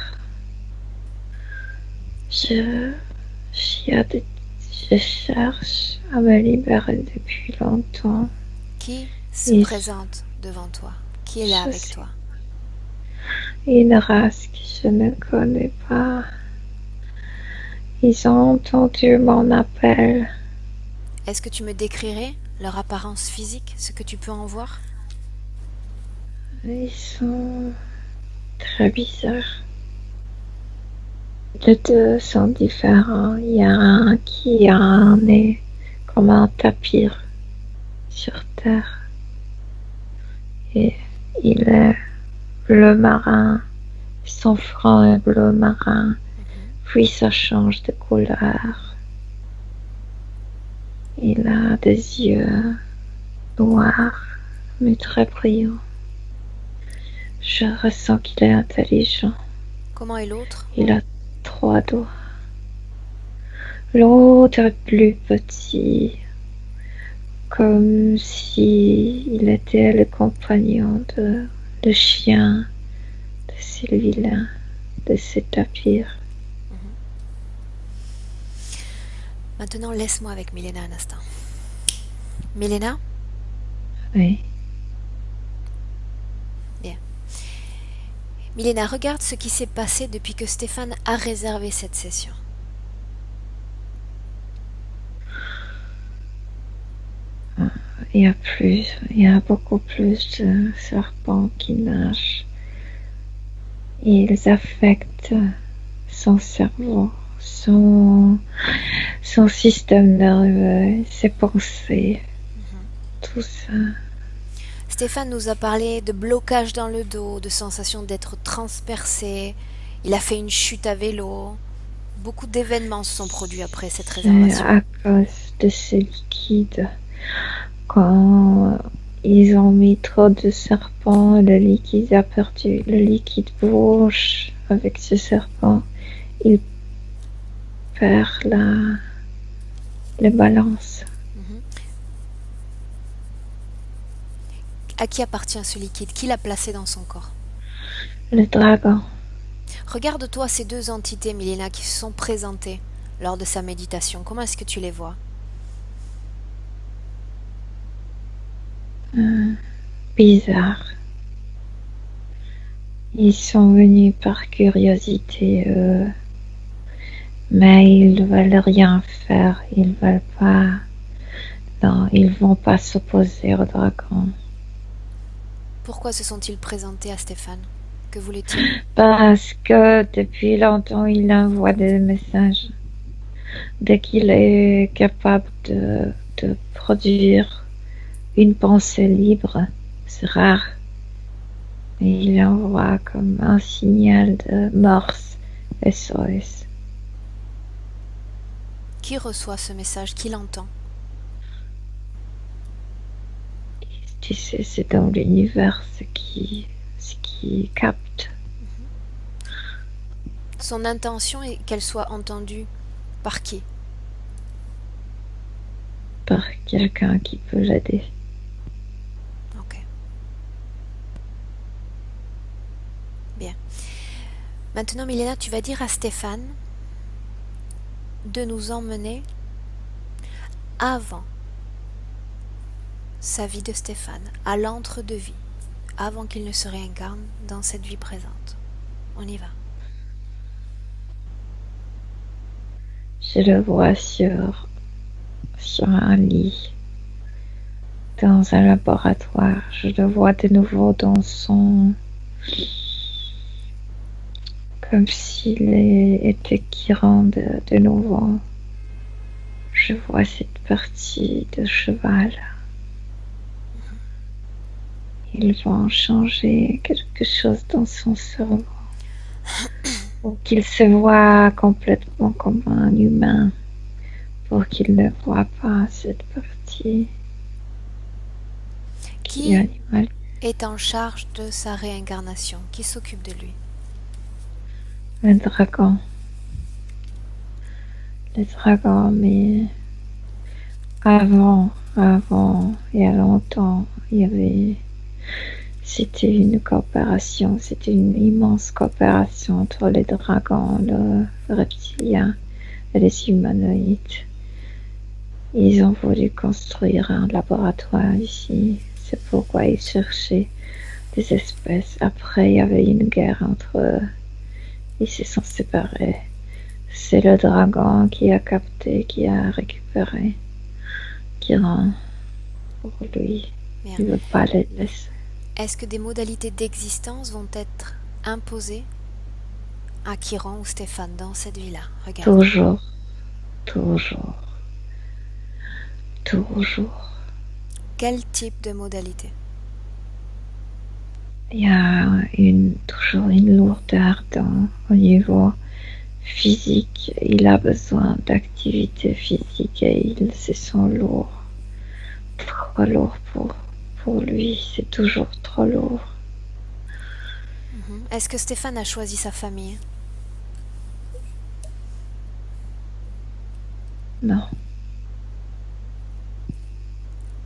Je cherche à me libérer depuis longtemps. Qui se Et présente devant toi? Qui est là je avec suis toi? une race que je ne connais pas. Ils ont entendu mon appel. Est-ce que tu me décrirais leur apparence physique, ce que tu peux en voir? Ils sont très bizarres. Les deux sont différents. Il y a un qui a un nez comme un tapir sur terre. Et il est bleu marin. Son front est bleu marin. Puis ça change de couleur. Il a des yeux noirs, mais très brillants. Je ressens qu'il est intelligent. Comment est l'autre? Il a 3 doigts. L'autre est plus petit, comme si il était le compagnon le chien de ces vilains, de ces tapirs. Maintenant, laisse-moi avec Milena un instant. Milena? Oui. Bien. Milena, regarde ce qui s'est passé depuis que Stéphane a réservé cette session. Il y a beaucoup plus de serpents qui nagent. Ils affectent son cerveau, son système nerveux, ses pensées, tout ça. Stéphane nous a parlé de blocage dans le dos, de sensation d'être transpercé. Il a fait une chute à vélo. Beaucoup d'événements se sont produits après cette C'est réservation. à cause de ces liquides. Quand ils ont mis trop de serpents, le liquide a perdu. Le liquide bouge avec ce serpent. Il perd la balance. À qui appartient ce liquide? Qui l'a placé dans son corps? Le dragon. Regarde-toi ces 2 entités, Milena, qui se sont présentées lors de sa méditation. Comment est-ce que tu les vois? Bizarre. Ils sont venus par curiosité, mais ils veulent rien faire. Ils veulent pas. Non, ils vont pas s'opposer au dragon. Pourquoi se sont-ils présentés à Stéphane? Que voulaient-ils? Parce que depuis longtemps, il envoie des messages. Dès qu'il est capable de produire une pensée libre, c'est rare. Et il envoie comme un signal de morse, SOS. Qui reçoit ce message? Qui l'entend? Tu sais, c'est dans l'univers ce qui capte. Son intention est qu'elle soit entendue par qui? Par quelqu'un qui peut l'aider. Ok. Bien. Maintenant, Milena, tu vas dire à Stéphane de nous emmener avant sa vie de Stéphane, à l'entre-deux-vie, avant qu'il ne se réincarne dans cette vie présente. On y va. Je le vois sur un lit, dans un laboratoire. Je le vois de nouveau dans son... comme s'il était Kiran de nouveau. Je vois cette partie de cheval. Ils vont changer quelque chose dans son cerveau. pour qu'il se voit complètement comme un humain, pour qu'il ne voit pas cette partie qui est Qui animale. est en charge de sa réincarnation? Qui s'occupe de lui? Le dragon. Le dragon, mais avant, il y a longtemps, c'était une coopération, c'était une immense coopération entre les dragons, le reptilien et les humanoïdes. Ils ont voulu construire un laboratoire ici. C'est pourquoi ils cherchaient des espèces. Après, il y avait une guerre entre eux. Ils se sont séparés. C'est le dragon qui a capté, qui a récupéré, qui rend pour lui. Bien. Il ne veut pas les laisser. Est-ce que des modalités d'existence vont être imposées à Chiron ou Stéphane dans cette vie-là? Regarde. Toujours, toujours, toujours. Quel type de modalité? Il y a toujours une lourdeur au niveau physique. Il a besoin d'activité physique et il se sent lourd. Trop lourd pour lui. C'est toujours trop lourd. Est-ce que Stéphane a choisi sa famille? Non.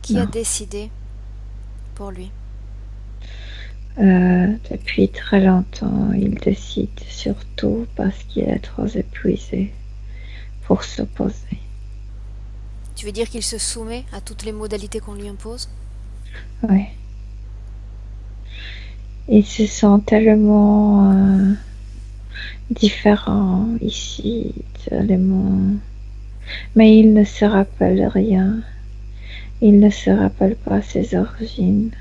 Qui a Non. décidé pour lui? Depuis très longtemps, il décide surtout parce qu'il est trop épuisé pour s'opposer. Tu veux dire qu'il se soumet à toutes les modalités qu'on lui impose? Oui. Il se sent tellement différent ici, tellement... Mais il ne se rappelle rien. Il ne se rappelle pas ses origines.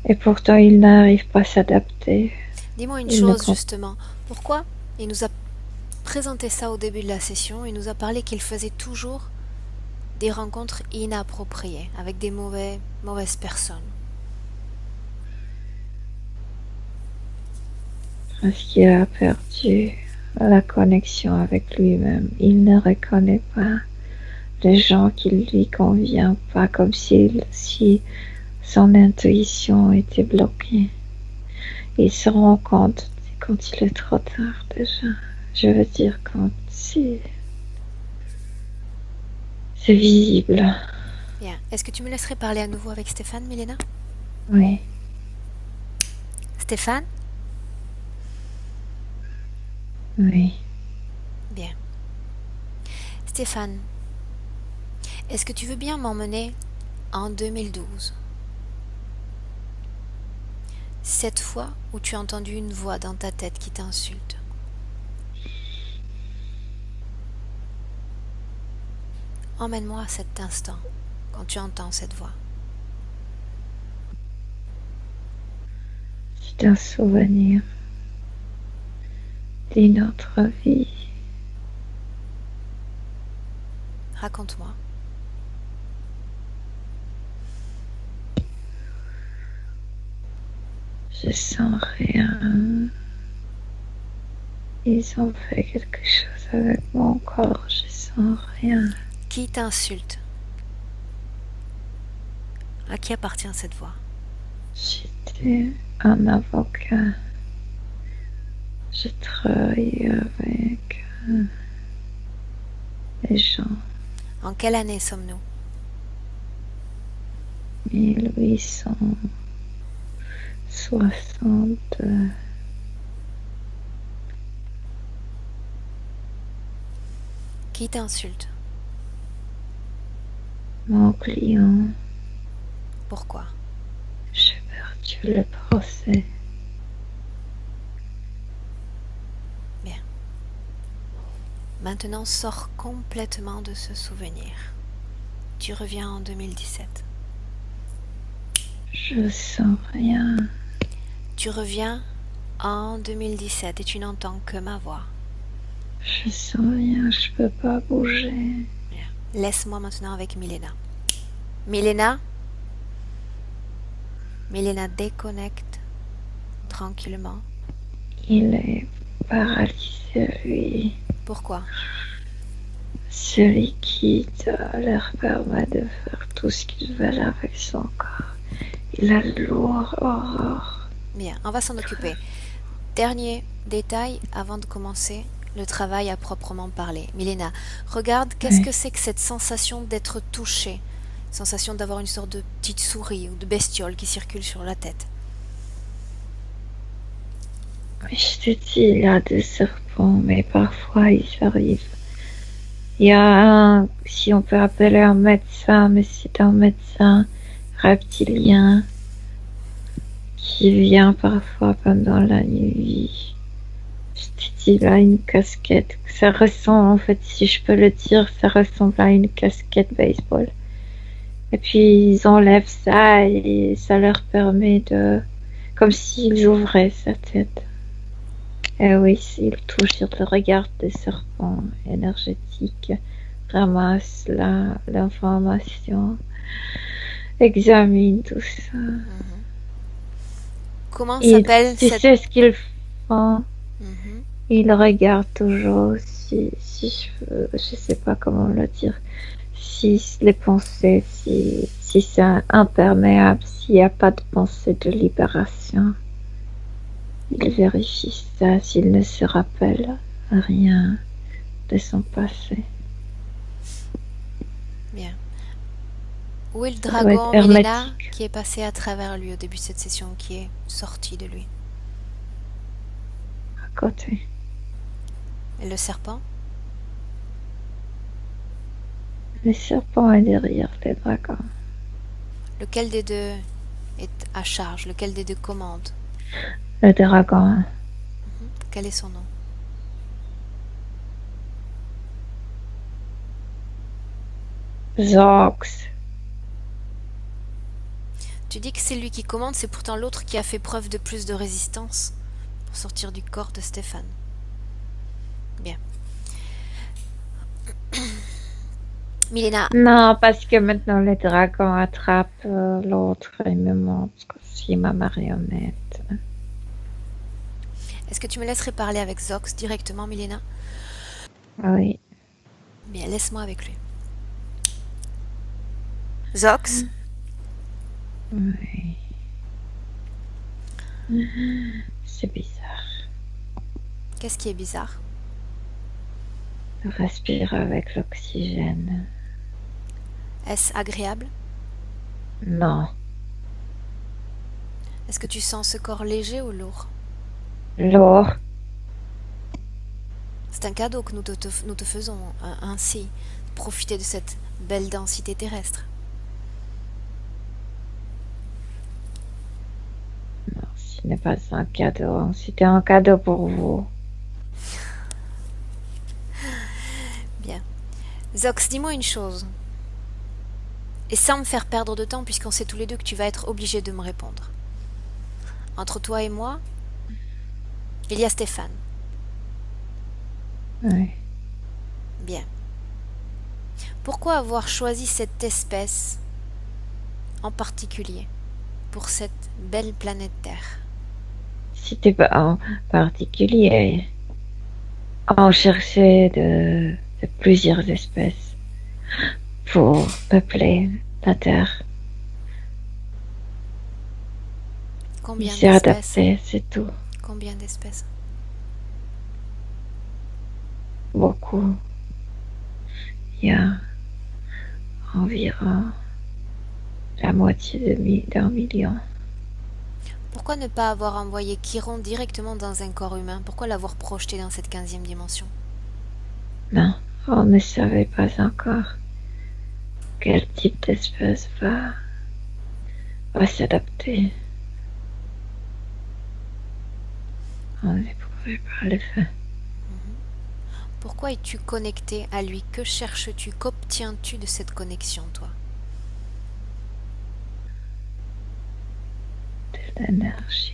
Et pourtant, il n'arrive pas à s'adapter. Dis-moi une Il ne chose comprend- justement. Pourquoi il nous a présenté ça au début de la session? Il nous a parlé qu'il faisait toujours des rencontres inappropriées avec des mauvaises personnes. Parce qu'il a perdu la connexion avec lui-même. Il ne reconnaît pas les gens qui lui conviennent pas, comme si son intuition était bloquée. Il se rend compte quand il est trop tard déjà. Je veux dire quand c'est visible. Bien. Est-ce que tu me laisserais parler à nouveau avec Stéphane, Milena? Oui. Stéphane? Oui. Bien. Stéphane, est-ce que tu veux bien m'emmener en 2012? Cette fois où tu as entendu une voix dans ta tête qui t'insulte. Emmène-moi à cet instant, quand tu entends cette voix. C'est un souvenir d'une autre vie. Raconte-moi. Je sens rien. Ils ont fait quelque chose avec mon corps. Je sens rien. Qui t'insulte? À qui appartient cette voix? J'étais un avocat. Je travaillais avec les gens. En quelle année sommes-nous? 1860. Qui t'insulte? Mon client, Pourquoi? j'ai perdu le procès. Bien. Maintenant, sors complètement de ce souvenir. Tu reviens en 2017. Je sens rien. Tu reviens en 2017 et tu n'entends que ma voix. Je sens rien. Je peux pas bouger. Bien. Laisse-moi maintenant avec Milena. Milena? Milena, déconnecte tranquillement. Il est paralysé, lui. Pourquoi? Ce liquide leur permet de faire tout ce qu'ils veulent avec son corps. Il a lourd, horreur. Bien, on va s'en occuper. Dernier détail avant de commencer le travail à proprement parler. Milena, regarde, qu'est-ce que c'est que cette sensation d'être touchée? Sensation d'avoir une sorte de petite souris ou de bestiole qui circule sur la tête. Je te dis, il y a des serpents, mais parfois ils arrivent. Il y a un, si on peut appeler un médecin, mais c'est un médecin reptilien qui vient parfois pendant la nuit. Je te dis, il a une casquette. Ça ressemble, en fait, si je peux le dire, ça ressemble à une casquette baseball. Et puis ils enlèvent ça et ça leur permet de... comme s'ils ouvraient sa tête. Et oui, ils touchent, ils regardent des serpents énergétiques, ramassent l'information, examinent tout ça. Comment s'appelle Tu cette... sais ce qu'ils font. Mhm. Ils regardent toujours, si je sais pas comment le dire, si les pensées, si c'est imperméable, s'il n'y a pas de pensée de libération. Ils vérifient ça s'il ne se rappelle rien de son passé. Bien. Où est le Ça doit dragon, être Milena, hermétique. qui est passé à travers lui au début de cette session, qui est sorti de lui? À côté. Et le serpent? Le serpent est derrière les dragons. Lequel des deux est à charge? Lequel des deux commande? Le dragon, Quel est son nom? Zox. Tu dis que c'est lui qui commande, c'est pourtant l'autre qui a fait preuve de plus de résistance pour sortir du corps de Stéphane. Bien. Milena, Non, parce que maintenant les dragons attrapent l'autre et me montrent aussi ma marionnette. est-ce que tu me laisserais parler avec Zox directement, Milena? Oui. Bien, laisse-moi avec lui. Zox, Oui. C'est bizarre. qu'est-ce qui est bizarre? De respirer avec l'oxygène. Est-ce agréable? Non. Est-ce que tu sens ce corps léger ou lourd? Lourd. C'est un cadeau que nous te faisons ainsi, profiter de cette belle densité terrestre. Non, ce n'est pas un cadeau. C'était un cadeau pour vous. Bien. Zox, dis-moi une chose. Et sans me faire perdre de temps, puisqu'on sait tous les deux que tu vas être obligé de me répondre. Entre toi et moi, il y a Stéphane. Oui. Bien. Pourquoi avoir choisi cette espèce en particulier pour cette belle planète Terre? C'était pas en particulier. On cherchait de plusieurs espèces pour peupler la Terre. Il Combien s'est d'espèces? adapté, c'est tout. Combien d'espèces? Beaucoup. Il y a environ la moitié d'un million. Pourquoi ne pas avoir envoyé Chiron directement dans un corps humain? Pourquoi l'avoir projeté dans cette 15e dimension? Non, on ne savait pas encore quel type d'espèce va s'adapter. On ne pouvait pas le faire. Pourquoi es-tu connecté à lui? Que cherches-tu? Qu'obtiens-tu de cette connexion, toi? De l'énergie.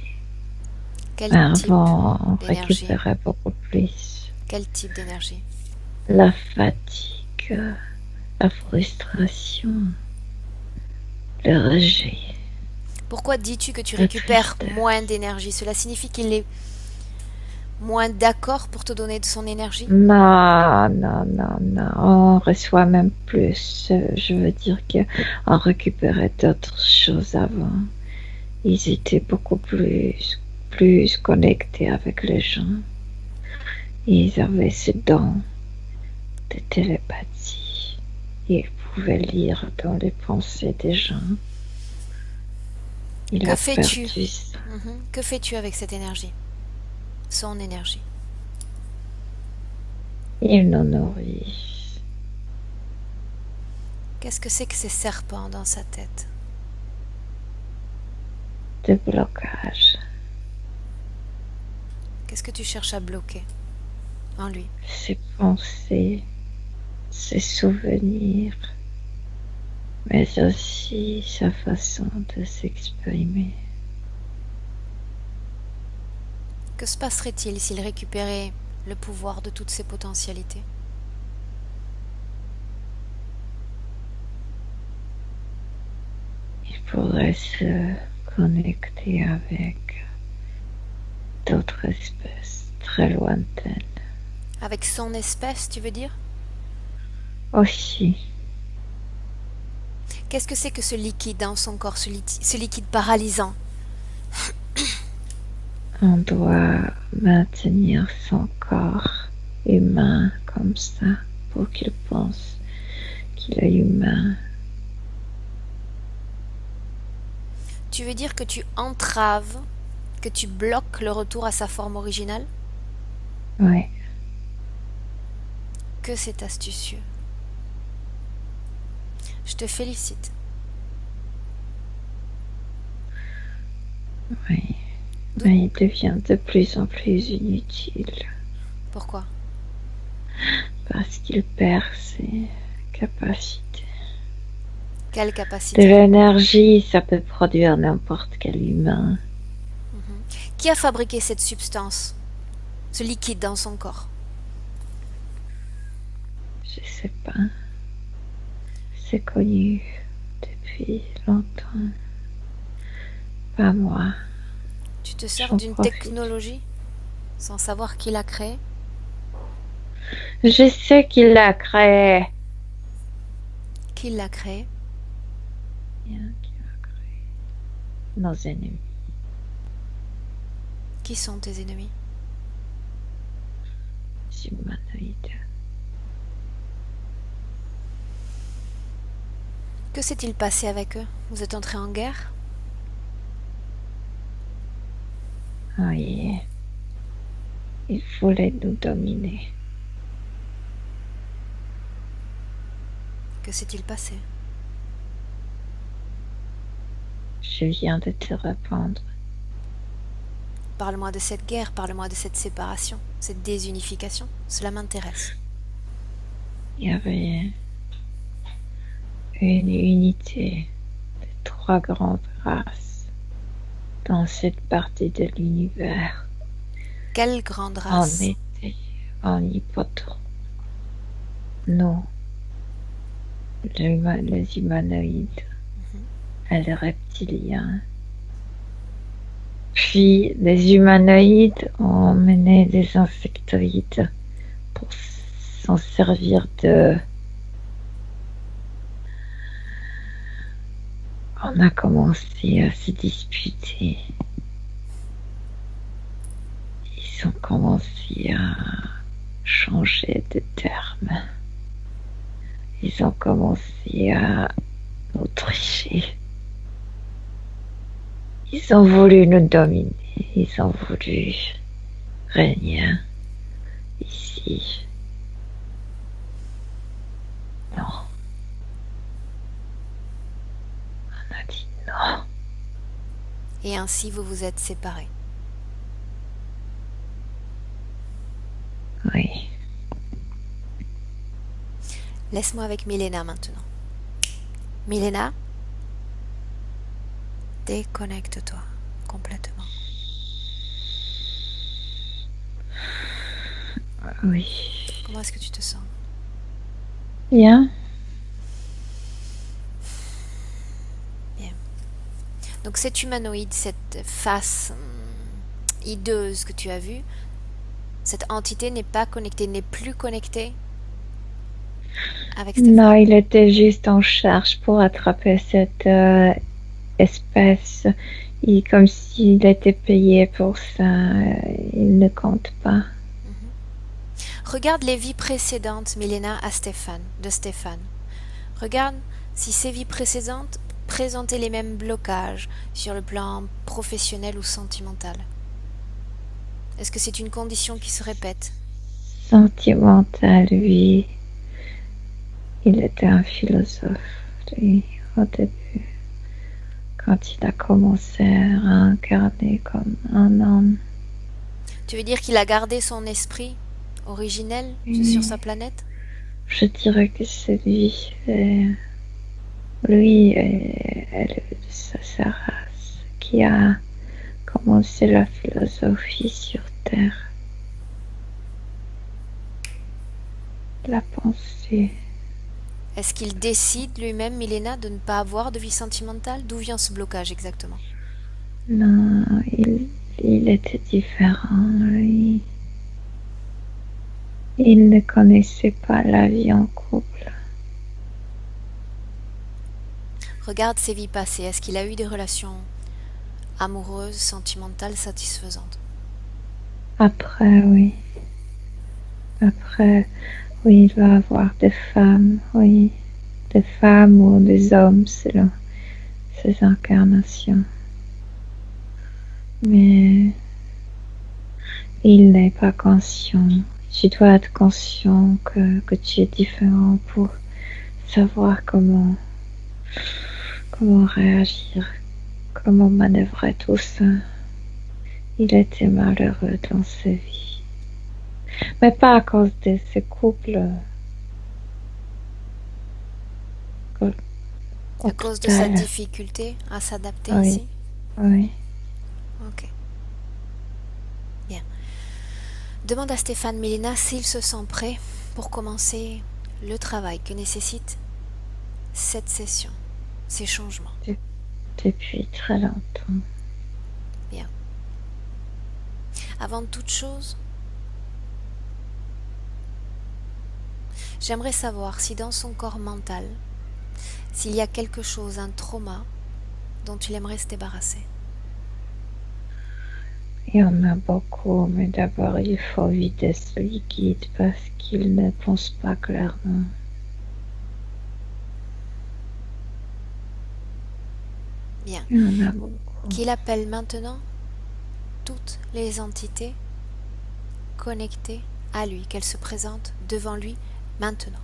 Quel type Avant, on d'énergie? récupérait beaucoup plus. Quel type d'énergie? La fatigue, la frustration, le rejet. Pourquoi dis-tu que tu La récupères tristesse. moins d'énergie? Cela signifie qu'il est moins d'accord pour te donner de son énergie? Non, non, non, non. On reçoit même plus. Je veux dire qu'on récupérait d'autres choses avant. Ils étaient beaucoup plus connectés avec les gens. Ils avaient ce don de télépathie. Ils pouvaient lire dans les pensées des gens. Il Que a fais-tu? perdu ça. Que fais-tu avec cette énergie? Son énergie. Il nous nourrit. Qu'est-ce que c'est que ces serpents dans sa tête? De blocage. Qu'est-ce que tu cherches à bloquer en lui? Ses pensées, ses souvenirs, mais aussi sa façon de s'exprimer. Que se passerait-il s'il récupérait le pouvoir de toutes ses potentialités? Il pourrait se connecter avec d'autres espèces très lointaines. Avec son espèce, tu veux dire? Aussi, Qu'est-ce que c'est que ce liquide dans son corps, ce liquide paralysant? on doit maintenir son corps humain comme ça pour qu'il pense qu'il est humain. Tu veux dire que tu entraves, que tu bloques le retour à sa forme originale? Oui, Que c'est astucieux. Je te félicite. oui. Mais il devient de plus en plus inutile Pourquoi? parce qu'il perd ses capacités. Quelle De capacité? l'énergie, ça peut produire n'importe quel humain. Qui a fabriqué cette substance, ce liquide dans son corps? Je sais pas. C'est connu depuis longtemps. Pas moi. Tu te sers J'en d'une profite. technologie sans savoir qui l'a créée? Je sais qu'il l'a créé. Qui l'a créée? Bien qu'il l'a créé. Nos ennemis. Qui sont tes ennemis? Humanoïdes. Que s'est-il passé avec eux? Vous êtes entrés en guerre? Oui. Ils voulaient nous dominer. Que s'est-il passé? Je viens de te répondre. Parle-moi de cette guerre, parle-moi de cette séparation, cette désunification. Cela m'intéresse. Il y avait une unité de 3 grandes races dans cette partie de l'univers. Quelle grande On race? était en hippodrome. Nous, les humanoïdes, et les reptiliens. Puis les humanoïdes ont mené des insectoïdes pour s'en servir de... On a commencé à se disputer. Ils ont commencé à changer de termes. Ils ont commencé à nous tricher. Ils ont voulu nous dominer. Ils ont voulu régner ici. Non. On a dit non. Et ainsi vous vous êtes séparés. Oui. Laisse-moi avec Milena maintenant. Milena, déconnecte-toi complètement. Oui. Comment est-ce que tu te sens? Bien. Donc cet humanoïde, cette face hideuse que tu as vue, Cette entité n'est pas connectée, n'est plus connectée avec Stéphane. Non, il était juste en charge pour attraper cette espèce. Comme s'il était payé pour ça. Il ne compte pas. Regarde les vies précédentes, Milena, de Stéphane. Regarde si ces vies précédentes présentaient les mêmes blocages sur le plan professionnel ou sentimental. Est-ce que c'est une condition qui se répète? Sentimental, oui. Il était un philosophe, lui, au début, quand il a commencé à incarner comme un homme. Tu veux dire qu'il a gardé son esprit originel sur sa planète? Je dirais que c'est lui. Lui et sa race qui a commencé la philosophie sur Terre. La pensée. Est-ce qu'il décide lui-même, Milena, de ne pas avoir de vie sentimentale? D'où vient ce blocage exactement? Non, il était différent, lui. Il ne connaissait pas la vie en couple. Regarde ses vies passées. Est-ce qu'il a eu des relations amoureuses, sentimentales, satisfaisantes? Après, oui. Après, oui, il va avoir des femmes, oui. Des femmes ou des hommes selon ses incarnations. Mais il n'est pas conscient. Tu dois être conscient que tu es différent pour savoir comment réagir, comment manœuvrer tout ça. Il était malheureux dans sa vie. Mais pas à cause de ce couple. À cause de sa difficulté à s'adapter ici? Oui. Ok. Bien. Demande à Stéphane, Milena, s'il se sent prêt pour commencer le travail que nécessite cette session, ces changements. Depuis très longtemps. Bien. Avant toute chose, j'aimerais savoir si dans son corps mental, s'il y a quelque chose, un trauma, dont il aimerait se débarrasser. Il y en a beaucoup, mais d'abord il faut vider ce liquide parce qu'il ne pense pas clairement. Bien. Il y en a beaucoup. Qu'il appelle maintenant toutes les entités connectées à lui, qu'elles se présentent devant lui maintenant.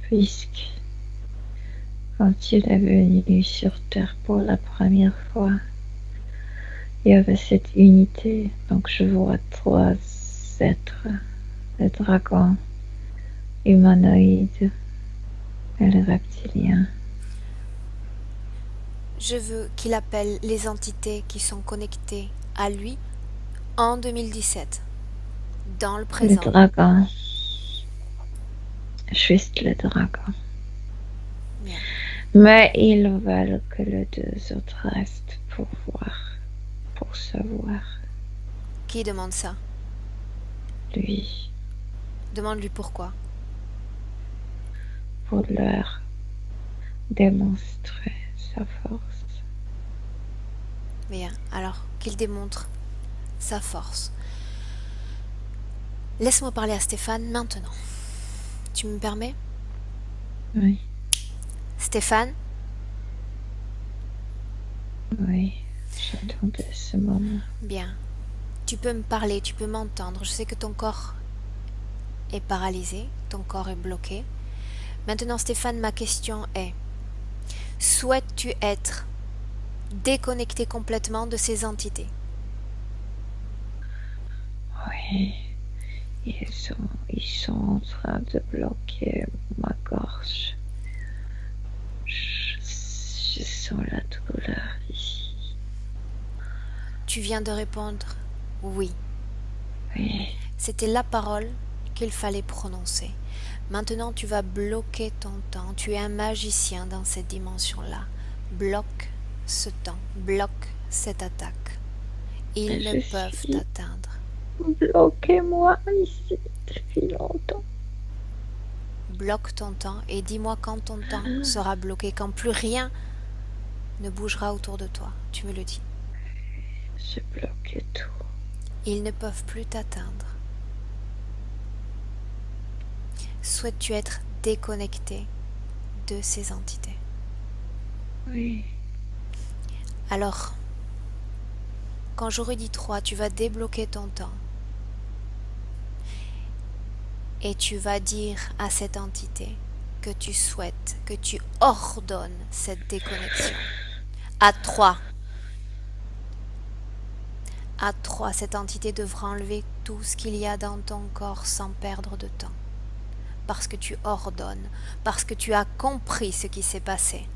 Puisque quand il est venu sur Terre pour la première fois, il y avait cette unité. Donc je vois trois êtres, le dragon humanoïde et le reptilien. Je veux qu'il appelle les entités qui sont connectées à lui en 2017, dans le présent. Le dragon. Juste le dragon. Bien. Mais ils veulent que les deux autres restent pour voir, pour savoir. Qui demande ça? Lui, Demande-lui pourquoi. pour leur démontrer sa force. Bien, alors qu'il démontre sa force. Laisse-moi parler à Stéphane maintenant. Tu me permets? Oui, Stéphane? oui, j'attendais ce moment. Bien. Tu peux me parler, tu peux m'entendre. Je sais que ton corps est paralysé, ton corps est bloqué. Maintenant, Stéphane, ma question est, souhaites-tu être déconnecté complètement de ces entités? Oui, ils sont en train de bloquer ma gorge. Je sens la douleur ici. Tu viens de répondre oui. Oui, C'était la parole qu'il fallait prononcer. Maintenant, tu vas bloquer ton temps. Tu es un magicien dans cette dimension-là. bloque ce temps, bloque cette attaque. Ils ne Je peuvent suis t'atteindre. bloquez-moi ici depuis longtemps. Bloque ton temps et dis-moi quand ton temps sera bloqué, quand plus rien ne bougera autour de toi. Tu me le dis. Je bloque tout. Ils ne peuvent plus t'atteindre. Souhaites-tu être déconnecté de ces entités? Oui. Alors, quand j'aurai dit 3, tu vas débloquer ton temps. Et tu vas dire à cette entité que tu souhaites, que tu ordonnes cette déconnexion. À 3. À 3, cette entité devra enlever tout ce qu'il y a dans ton corps sans perdre de temps. Parce que tu ordonnes, parce que tu as compris ce qui s'est passé.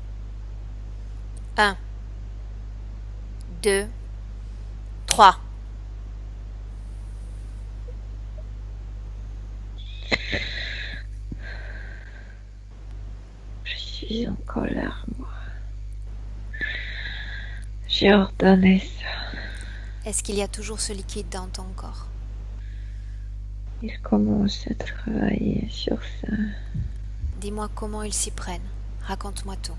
1, 2, 3. Je suis en colère, moi. J'ai ordonné ça. Est-ce qu'il y a toujours ce liquide dans ton corps? Il commence à travailler sur ça. Dis-moi comment ils s'y prennent. Raconte-moi tout.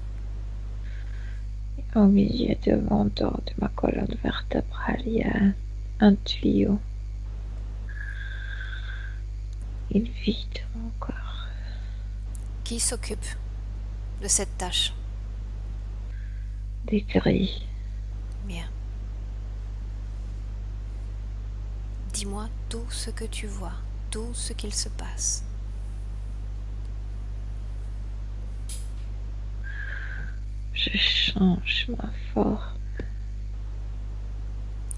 Au milieu de mon dos, de ma colonne vertébrale, il y a un tuyau. Il vide mon corps. Qui s'occupe de cette tâche? Des grilles. Bien. Dis-moi tout ce que tu vois, tout ce qu'il se passe. Je change ma forme.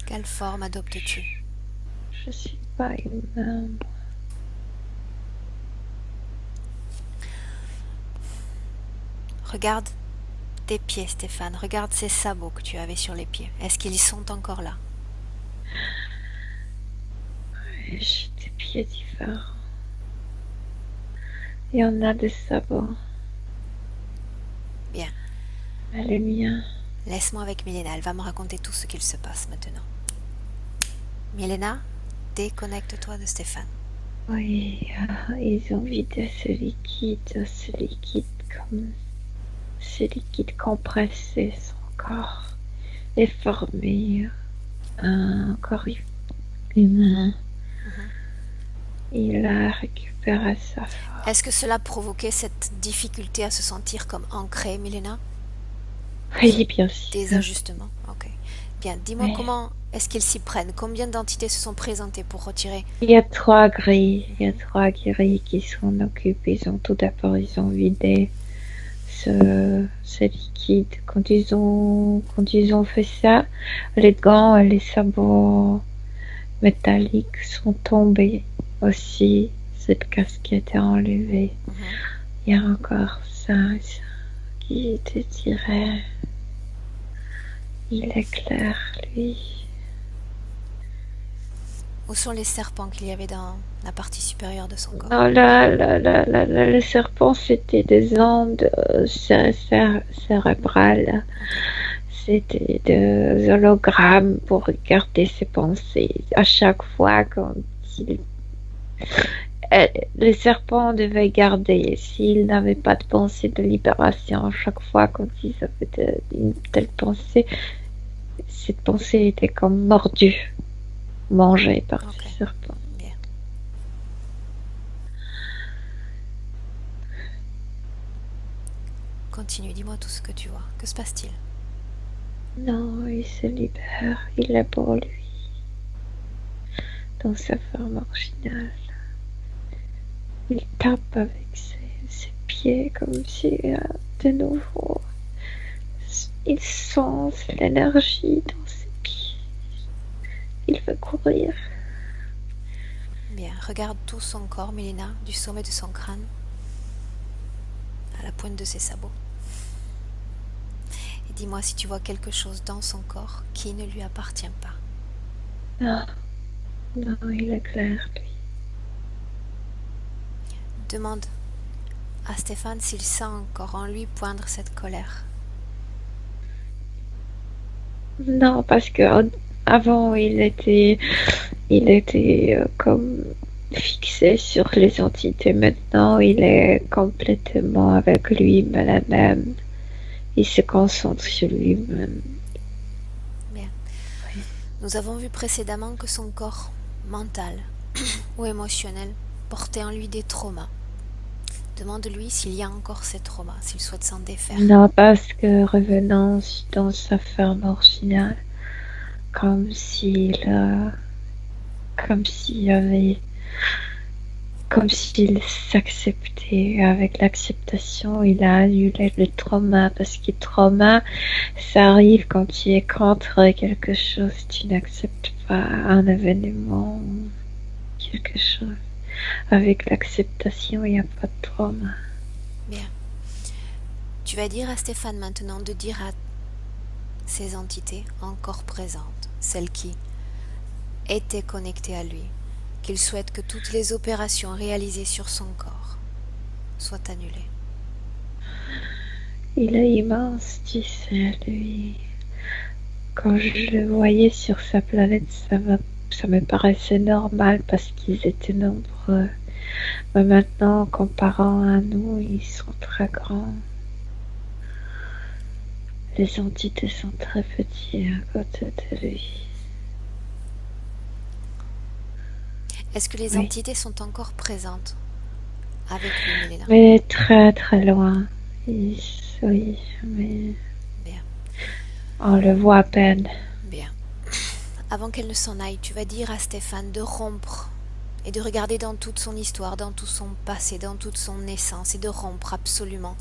Quelle forme adoptes-tu? Je suis pas humain. Regarde tes pieds, Stéphane. Regarde ces sabots que tu avais sur les pieds. Est-ce qu'ils sont encore là? J'ai des pieds différents. Il y en a des sabots. Bien. Mais les miens. Laisse-moi avec Milena. Elle va me raconter tout ce qu'il se passe maintenant. Milena, déconnecte-toi de Stéphane. Oui, ils ont vidé ce liquide comme ce liquide compressé, son corps est formé un corps humain. Il a récupéré sa forme. Est-ce que cela provoquait cette difficulté à se sentir comme ancré, Milena? Oui, bien sûr. Des ajustements, ok. Bien, dis-moi Oui. comment est-ce qu'ils s'y prennent? Combien d'entités se sont présentées pour retirer? Il y a 3 grilles. Il y a 3 grilles qui s'en occupent. Tout d'abord, ils ont vidé ce liquide. Quand ils ont fait ça, les gants et les sabots métalliques sont tombés aussi. Cette casquette est enlevée. Il y a encore ça qui était tiré. Il est clair, lui. Où sont les serpents qu'il y avait dans la partie supérieure de son corps? Non, le serpent, c'était des ondes cérébrales. C'était des hologrammes pour regarder ses pensées. À chaque fois, le serpent devait garder, s'il n'avait pas de pensée de libération, à chaque fois quand ils avaient une telle pensée, cette pensée était comme mordue, mangée par ce serpent. Bien. Continue, dis-moi tout ce que tu vois. Que se passe-t-il? Non, il se libère, il est pour lui, dans sa forme originale. Il tape avec ses pieds comme si de nouveau il sent l'énergie dans ses pieds. Il veut courir. Bien, regarde tout son corps, Milena, du sommet de son crâne à la pointe de ses sabots. Et dis-moi si tu vois quelque chose dans son corps qui ne lui appartient pas. Non, il est clair, lui. Demande à Stéphane s'il sent encore en lui poindre cette colère. Non, parce que avant il était comme fixé sur les entités. Maintenant, il est complètement avec lui-même. Il se concentre sur lui-même. Bien. Oui. Nous avons vu précédemment que son corps mental ou émotionnel portait en lui des traumas. Demande-lui s'il y a encore ces traumas, s'il souhaite s'en défaire. Non, parce que revenant dans sa forme originale, comme comme s'il y avait, comme s'il s'acceptait. Avec l'acceptation, il a annulé le trauma, parce que trauma, ça arrive quand tu es contre quelque chose, tu n'acceptes pas un événement, quelque chose. Avec l'acceptation, il n'y a pas de trauma. Bien. Tu vas dire à Stéphane maintenant de dire à ces entités encore présentes, celles qui étaient connectées à lui, qu'il souhaite que toutes les opérations réalisées sur son corps soient annulées. Il est immense, tu sais, lui. Quand je le voyais sur sa planète, ça me paraissait normal parce qu'ils étaient nombreux. Mais maintenant, comparant à nous, ils sont très grands. Les entités sont très petites à côté de lui. Est-ce que les Oui. entités sont encore présentes avec lui, Milena? Mais très très loin. Oui, mais Bien, on le voit à peine. bien. Avant qu'elle ne s'en aille, tu vas dire à Stéphane de rompre et de regarder dans toute son histoire, dans tout son passé, dans toute son naissance, et de rompre absolument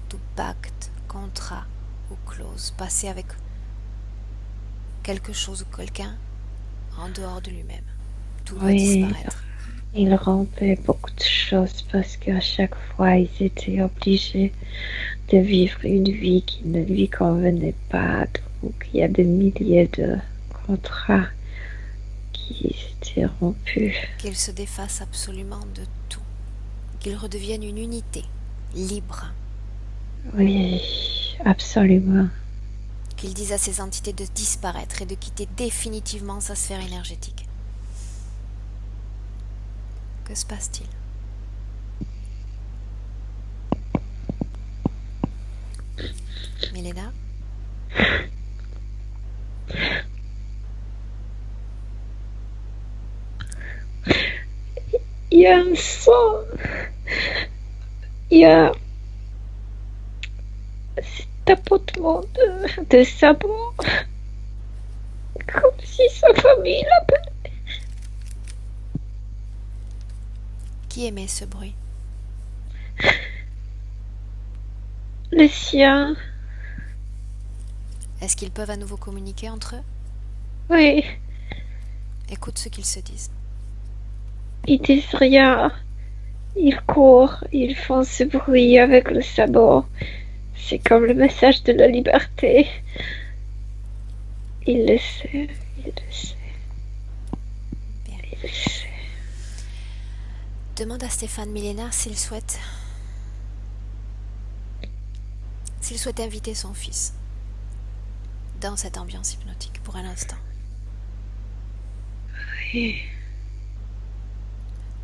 tout pacte, contrat ou clause passé avec quelque chose ou quelqu'un en dehors de lui-même. Tout doit Oui, disparaître. il rompait beaucoup de choses parce qu'à chaque fois, ils étaient obligés de vivre une vie qui ne lui convenait pas. Donc, il y a des milliers de contrats qui étaient rompus. Qu'il se défasse absolument de tout. Qu'il redevienne une unité, libre. Oui, absolument. Qu'il dise à ces entités de disparaître et de quitter définitivement sa sphère énergétique. Que se passe-t-il? Milena? Il y a un son. Il y a ce tapotement de sabots. Comme si sa famille l'appelait. Qui émet ce bruit? Le sien. Est-ce qu'ils peuvent à nouveau communiquer entre eux? Oui, Écoute ce qu'ils se disent. ils disent rien. Ils courent, ils font ce bruit avec le sabot. C'est comme le message de la liberté. Il le sait, il le sait, Bien. il le sait. Demande à Stéphane Milena s'il souhaite inviter son fils dans cette ambiance hypnotique pour un instant. Oui.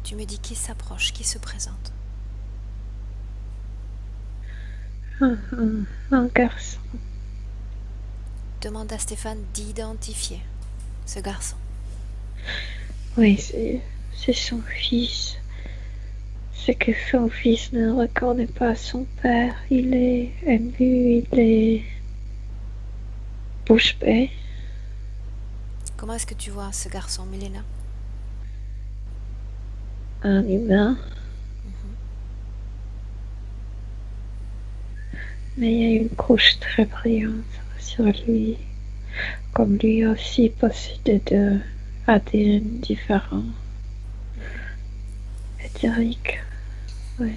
Tu me dis qui s'approche, qui se présente. Un garçon. Demande à Stéphane d'identifier ce garçon. Oui, c'est son fils. C'est que son fils ne reconnaît pas son père. Il est ému, il est bouche bée. Comment est-ce que tu vois ce garçon, Milena? Un humain. Mais il y a une couche très brillante sur lui. Comme lui aussi possédé de ADN différents. Éthérique. Oui.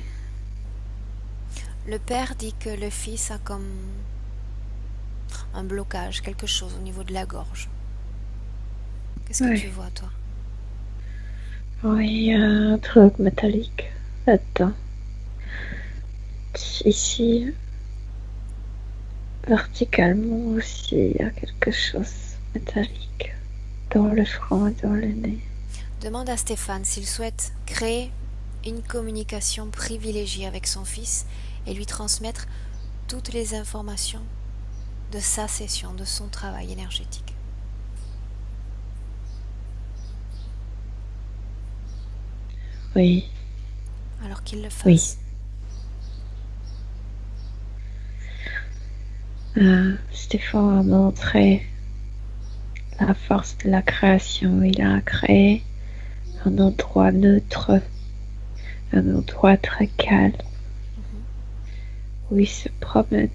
Le père dit que le fils a comme un blocage, quelque chose au niveau de la gorge. Qu'est-ce que Oui. tu vois, toi? Oui, il y a un truc métallique là-dedans. Ici. Verticalement aussi, il y a quelque chose métallique dans le front et dans le nez. Demande à Stéphane s'il souhaite créer une communication privilégiée avec son fils et lui transmettre toutes les informations de sa session, de son travail énergétique. Oui, Alors qu'il le oui. fasse. Stéphane a montré la force de la création. Il a créé un endroit neutre, un endroit très calme, où il se promène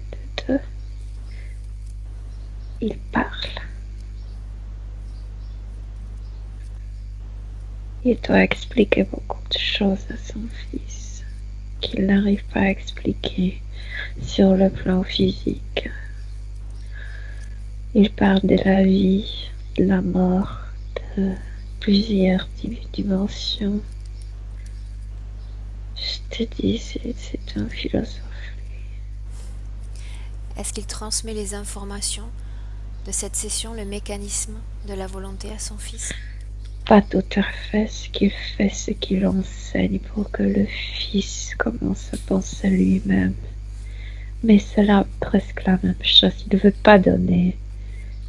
de. Il parle. Il doit expliquer beaucoup de choses à son fils qu'il n'arrive pas à expliquer sur le plan physique. Il parle de la vie, de la mort, de plusieurs dimensions. Je te dis, c'est un philosophe. Est-ce qu'il transmet les informations de cette session, le mécanisme de la volonté à son fils? Pas tout à fait ce qu'il fait, ce qu'il enseigne pour que le fils commence à penser lui-même. Mais c'est là presque la même chose. Il ne veut pas donner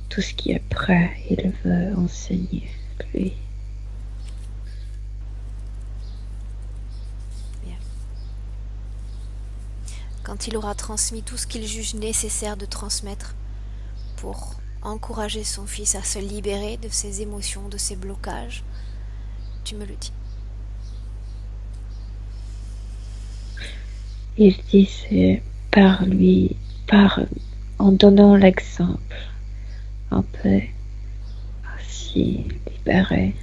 tout ce qui est prêt. Il veut enseigner, lui. Bien. Quand il aura transmis tout ce qu'il juge nécessaire de transmettre pour encourager son fils à se libérer de ses émotions, de ses blocages, tu me le dis. Il dit c'est par lui, en donnant l'exemple, on peut aussi libérer.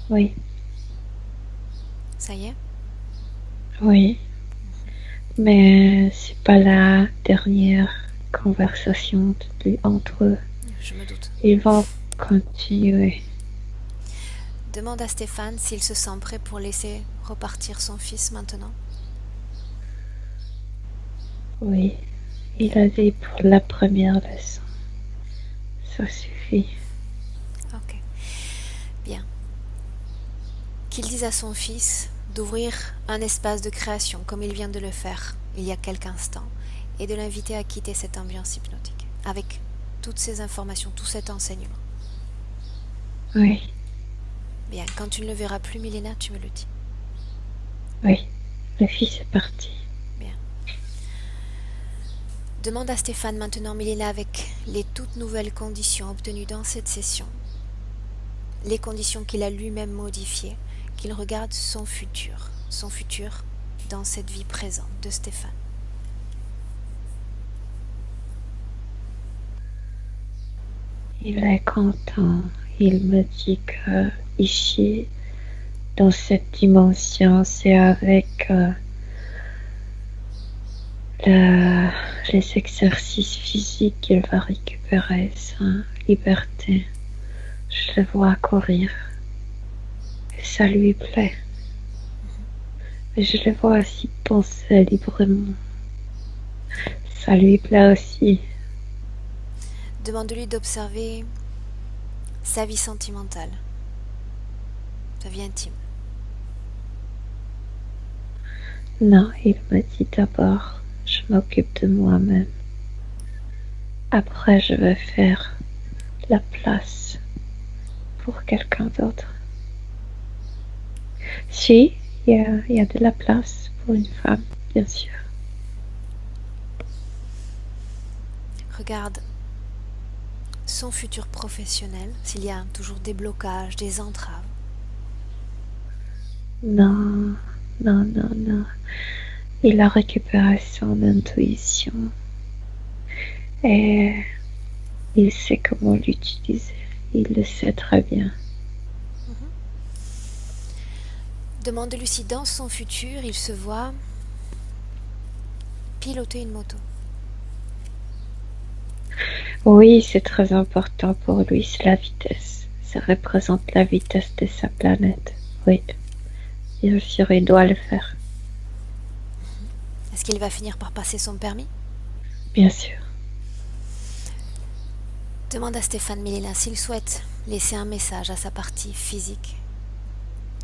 Oui, Ça y est? oui. Mais c'est pas la dernière conversation entre eux. Je me doute. Ils vont continuer. Demande à Stéphane s'il se sent prêt pour laisser repartir son fils maintenant. Oui, il a dit pour la première leçon. Ça suffit. Ok. Bien. Qu'il dise à son fils d'ouvrir un espace de création comme il vient de le faire il y a quelques instants et de l'inviter à quitter cette ambiance hypnotique avec toutes ces informations, tout cet enseignement. Oui, Bien, quand tu ne le verras plus, Milena, tu me le dis. oui. Le fils est parti. Bien. Demande à Stéphane maintenant, Milena, avec les toutes nouvelles conditions obtenues dans cette session, les conditions qu'il a lui-même modifiées, qu'il regarde son futur dans cette vie présente de Stéphane. Il est content. Il me dit que ici, dans cette dimension, c'est avec les exercices physiques qu'il va récupérer sa liberté. Je le vois courir. Et ça lui plaît. Mais je le vois aussi penser librement. Ça lui plaît aussi. Demande-lui d'observer sa vie sentimentale, sa vie intime. Non, il me dit d'abord, je m'occupe de moi-même. Après, je vais faire la place pour quelqu'un d'autre. Si, il y a de la place pour une femme, bien sûr. Regarde son futur professionnel, s'il y a toujours des blocages, des entraves. Non, non, non, non. Il a récupéré son intuition et il sait comment l'utiliser. Il le sait très bien. Demande-lui si dans son futur, il se voit piloter une moto. Oui, c'est très important pour lui, c'est la vitesse. Ça représente la vitesse de sa planète. Oui, bien sûr, il doit le faire. Est-ce qu'il va finir par passer son permis? Bien sûr. Demande à Stéphane Milena s'il souhaite laisser un message à sa partie physique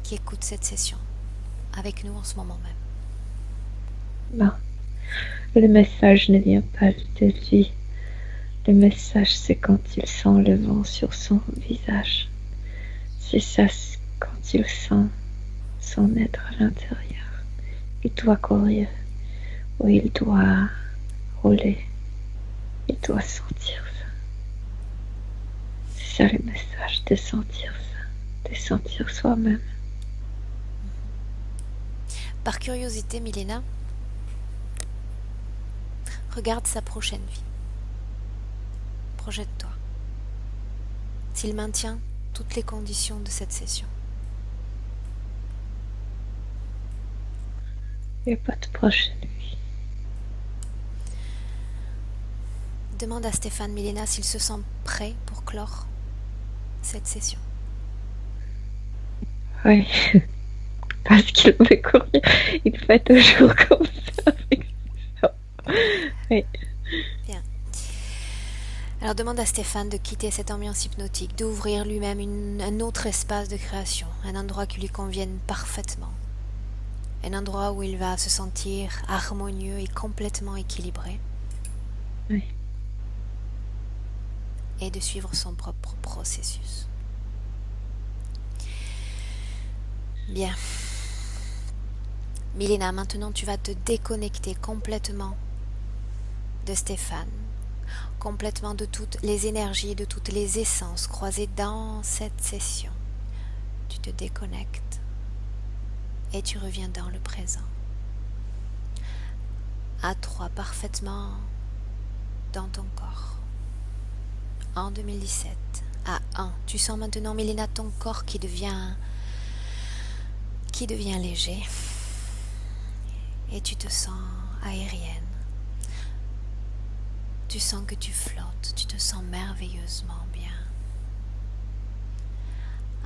qui écoute cette session avec nous en ce moment même. Non. Le message ne vient pas de lui. Le message, c'est quand il sent le vent sur son visage. C'est ça, quand il sent son être à l'intérieur. Il doit courir, ou il doit rouler. Il doit sentir ça. C'est ça le message, de sentir ça, de sentir soi-même. Par curiosité, Milena, regarde sa prochaine vie. Projette-toi. S'il maintient toutes les conditions de cette session. Il n'y a pas de prochaine vie. Demande à Stéphane Milena s'il se sent prêt pour clore cette session. Oui. Parce qu'il veut courir. Il fait toujours comme ça. Oui. Bien. Alors demande à Stéphane de quitter cette ambiance hypnotique, d'ouvrir lui-même un autre espace de création, un endroit qui lui convienne parfaitement. Un endroit où il va se sentir harmonieux et complètement équilibré. Oui. Et de suivre son propre processus. Bien. Milena, maintenant tu vas te déconnecter complètement de Stéphane, complètement de toutes les énergies, de toutes les essences croisées dans cette session. Tu te déconnectes et tu reviens dans le présent. À 3, parfaitement dans ton corps. En 2017, à 1, tu sens maintenant, Milena, ton corps qui devient léger. Et tu te sens aérienne. Tu sens que tu flottes, tu te sens merveilleusement bien.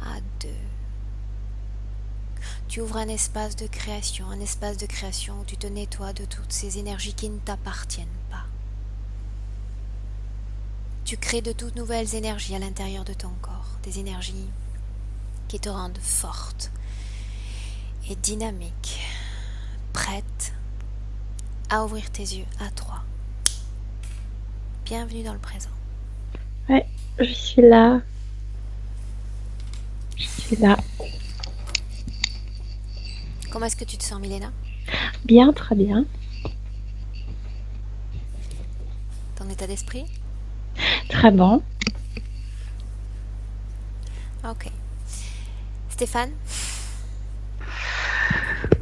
À 2, tu ouvres un espace de création où tu te nettoies de toutes ces énergies qui ne t'appartiennent pas. Tu crées de toutes nouvelles énergies à l'intérieur de ton corps, des énergies qui te rendent forte et dynamique, prête à ouvrir tes yeux à 3. Bienvenue dans le présent. Ouais, je suis là. Je suis là. Comment est-ce que tu te sens, Milena? Bien, très bien. Ton état d'esprit? Très bon. Ok. Stéphane?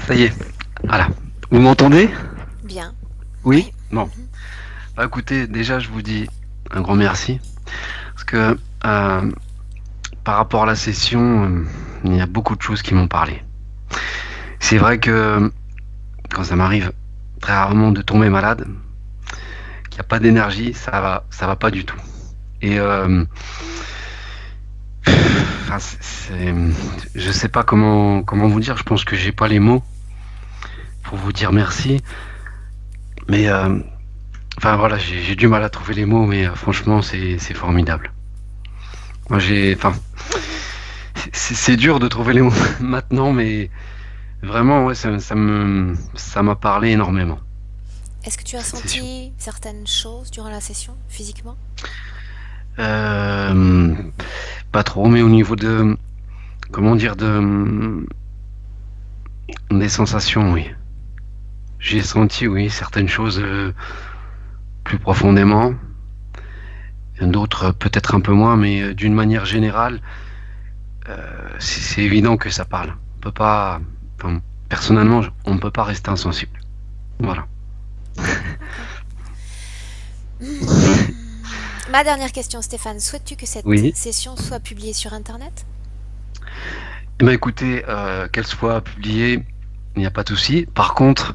Ça y est, voilà. Vous m'entendez? Bien. Oui. Bon. Bah, écoutez, déjà, je vous dis un grand merci. Parce que par rapport à la session, il y a beaucoup de choses qui m'ont parlé. C'est vrai que quand ça m'arrive très rarement de tomber malade, qu'il n'y a pas d'énergie, ça va pas du tout. Et je sais pas comment vous dire. Je pense que j'ai pas les mots pour vous dire merci. Mais enfin voilà, j'ai du mal à trouver les mots, mais franchement, c'est formidable. Moi, c'est dur de trouver les mots maintenant, mais vraiment, ouais, ça m'a parlé énormément. Est-ce que tu as senti certaines choses durant la session, physiquement? Pas trop, mais au niveau de, comment dire, des sensations, oui. J'ai senti, oui, certaines choses plus profondément, d'autres peut-être un peu moins, mais d'une manière générale, c'est évident que ça parle. On peut pas, enfin, personnellement, on ne peut pas rester insensible. Voilà. Ma dernière question, Stéphane, souhaites-tu que cette session soit publiée sur Internet? Eh bien, écoutez, qu'elle soit publiée, il n'y a pas de souci. Par contre,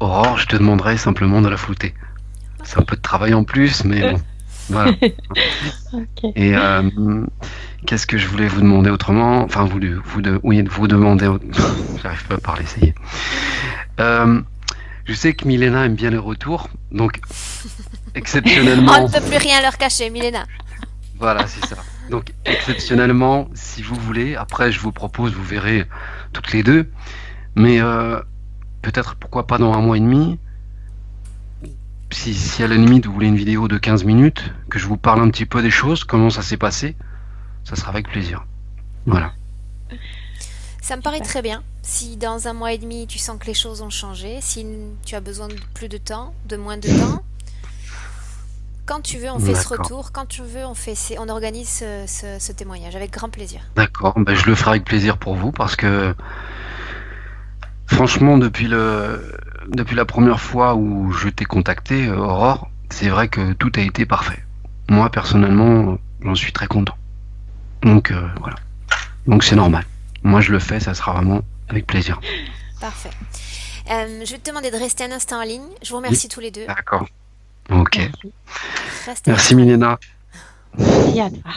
Aurore, je te demanderai simplement de la flouter. C'est un peu de travail en plus, mais bon, voilà. Okay. Et qu'est-ce que je voulais vous demander autrement? Enfin, vous demander. J'arrive pas à parler, ça y est. Je sais que Milena aime bien les retours, donc On exceptionnellement, ne peut plus rien leur cacher, Milena. voilà, c'est ça. Donc exceptionnellement, si vous voulez, après je vous propose, vous verrez toutes les deux, mais peut-être pourquoi pas dans un mois et demi, si à la limite vous voulez une vidéo de 15 minutes, que je vous parle un petit peu des choses, comment ça s'est passé, ça sera avec plaisir. Voilà. Ça me paraît Super. très bien. Si dans un mois et demi tu sens que les choses ont changé, si tu as besoin de plus de temps, de moins de temps, quand tu veux, on fait ce D'accord. retour. Quand tu veux, on organise ce témoignage avec grand plaisir. D'accord. Ben, je le ferai avec plaisir pour vous parce que franchement, depuis la première fois où je t'ai contacté, Aurore, c'est vrai que tout a été parfait. Moi, personnellement, j'en suis très content. Donc, voilà. Donc, c'est normal. Moi, je le fais, ça sera vraiment avec plaisir. Parfait. Je vais te demander de rester un instant en ligne. Je vous Oui. remercie tous les deux. D'accord. Ok. Merci. Restez un Merci, instant en ligne. Milena. Merci à toi.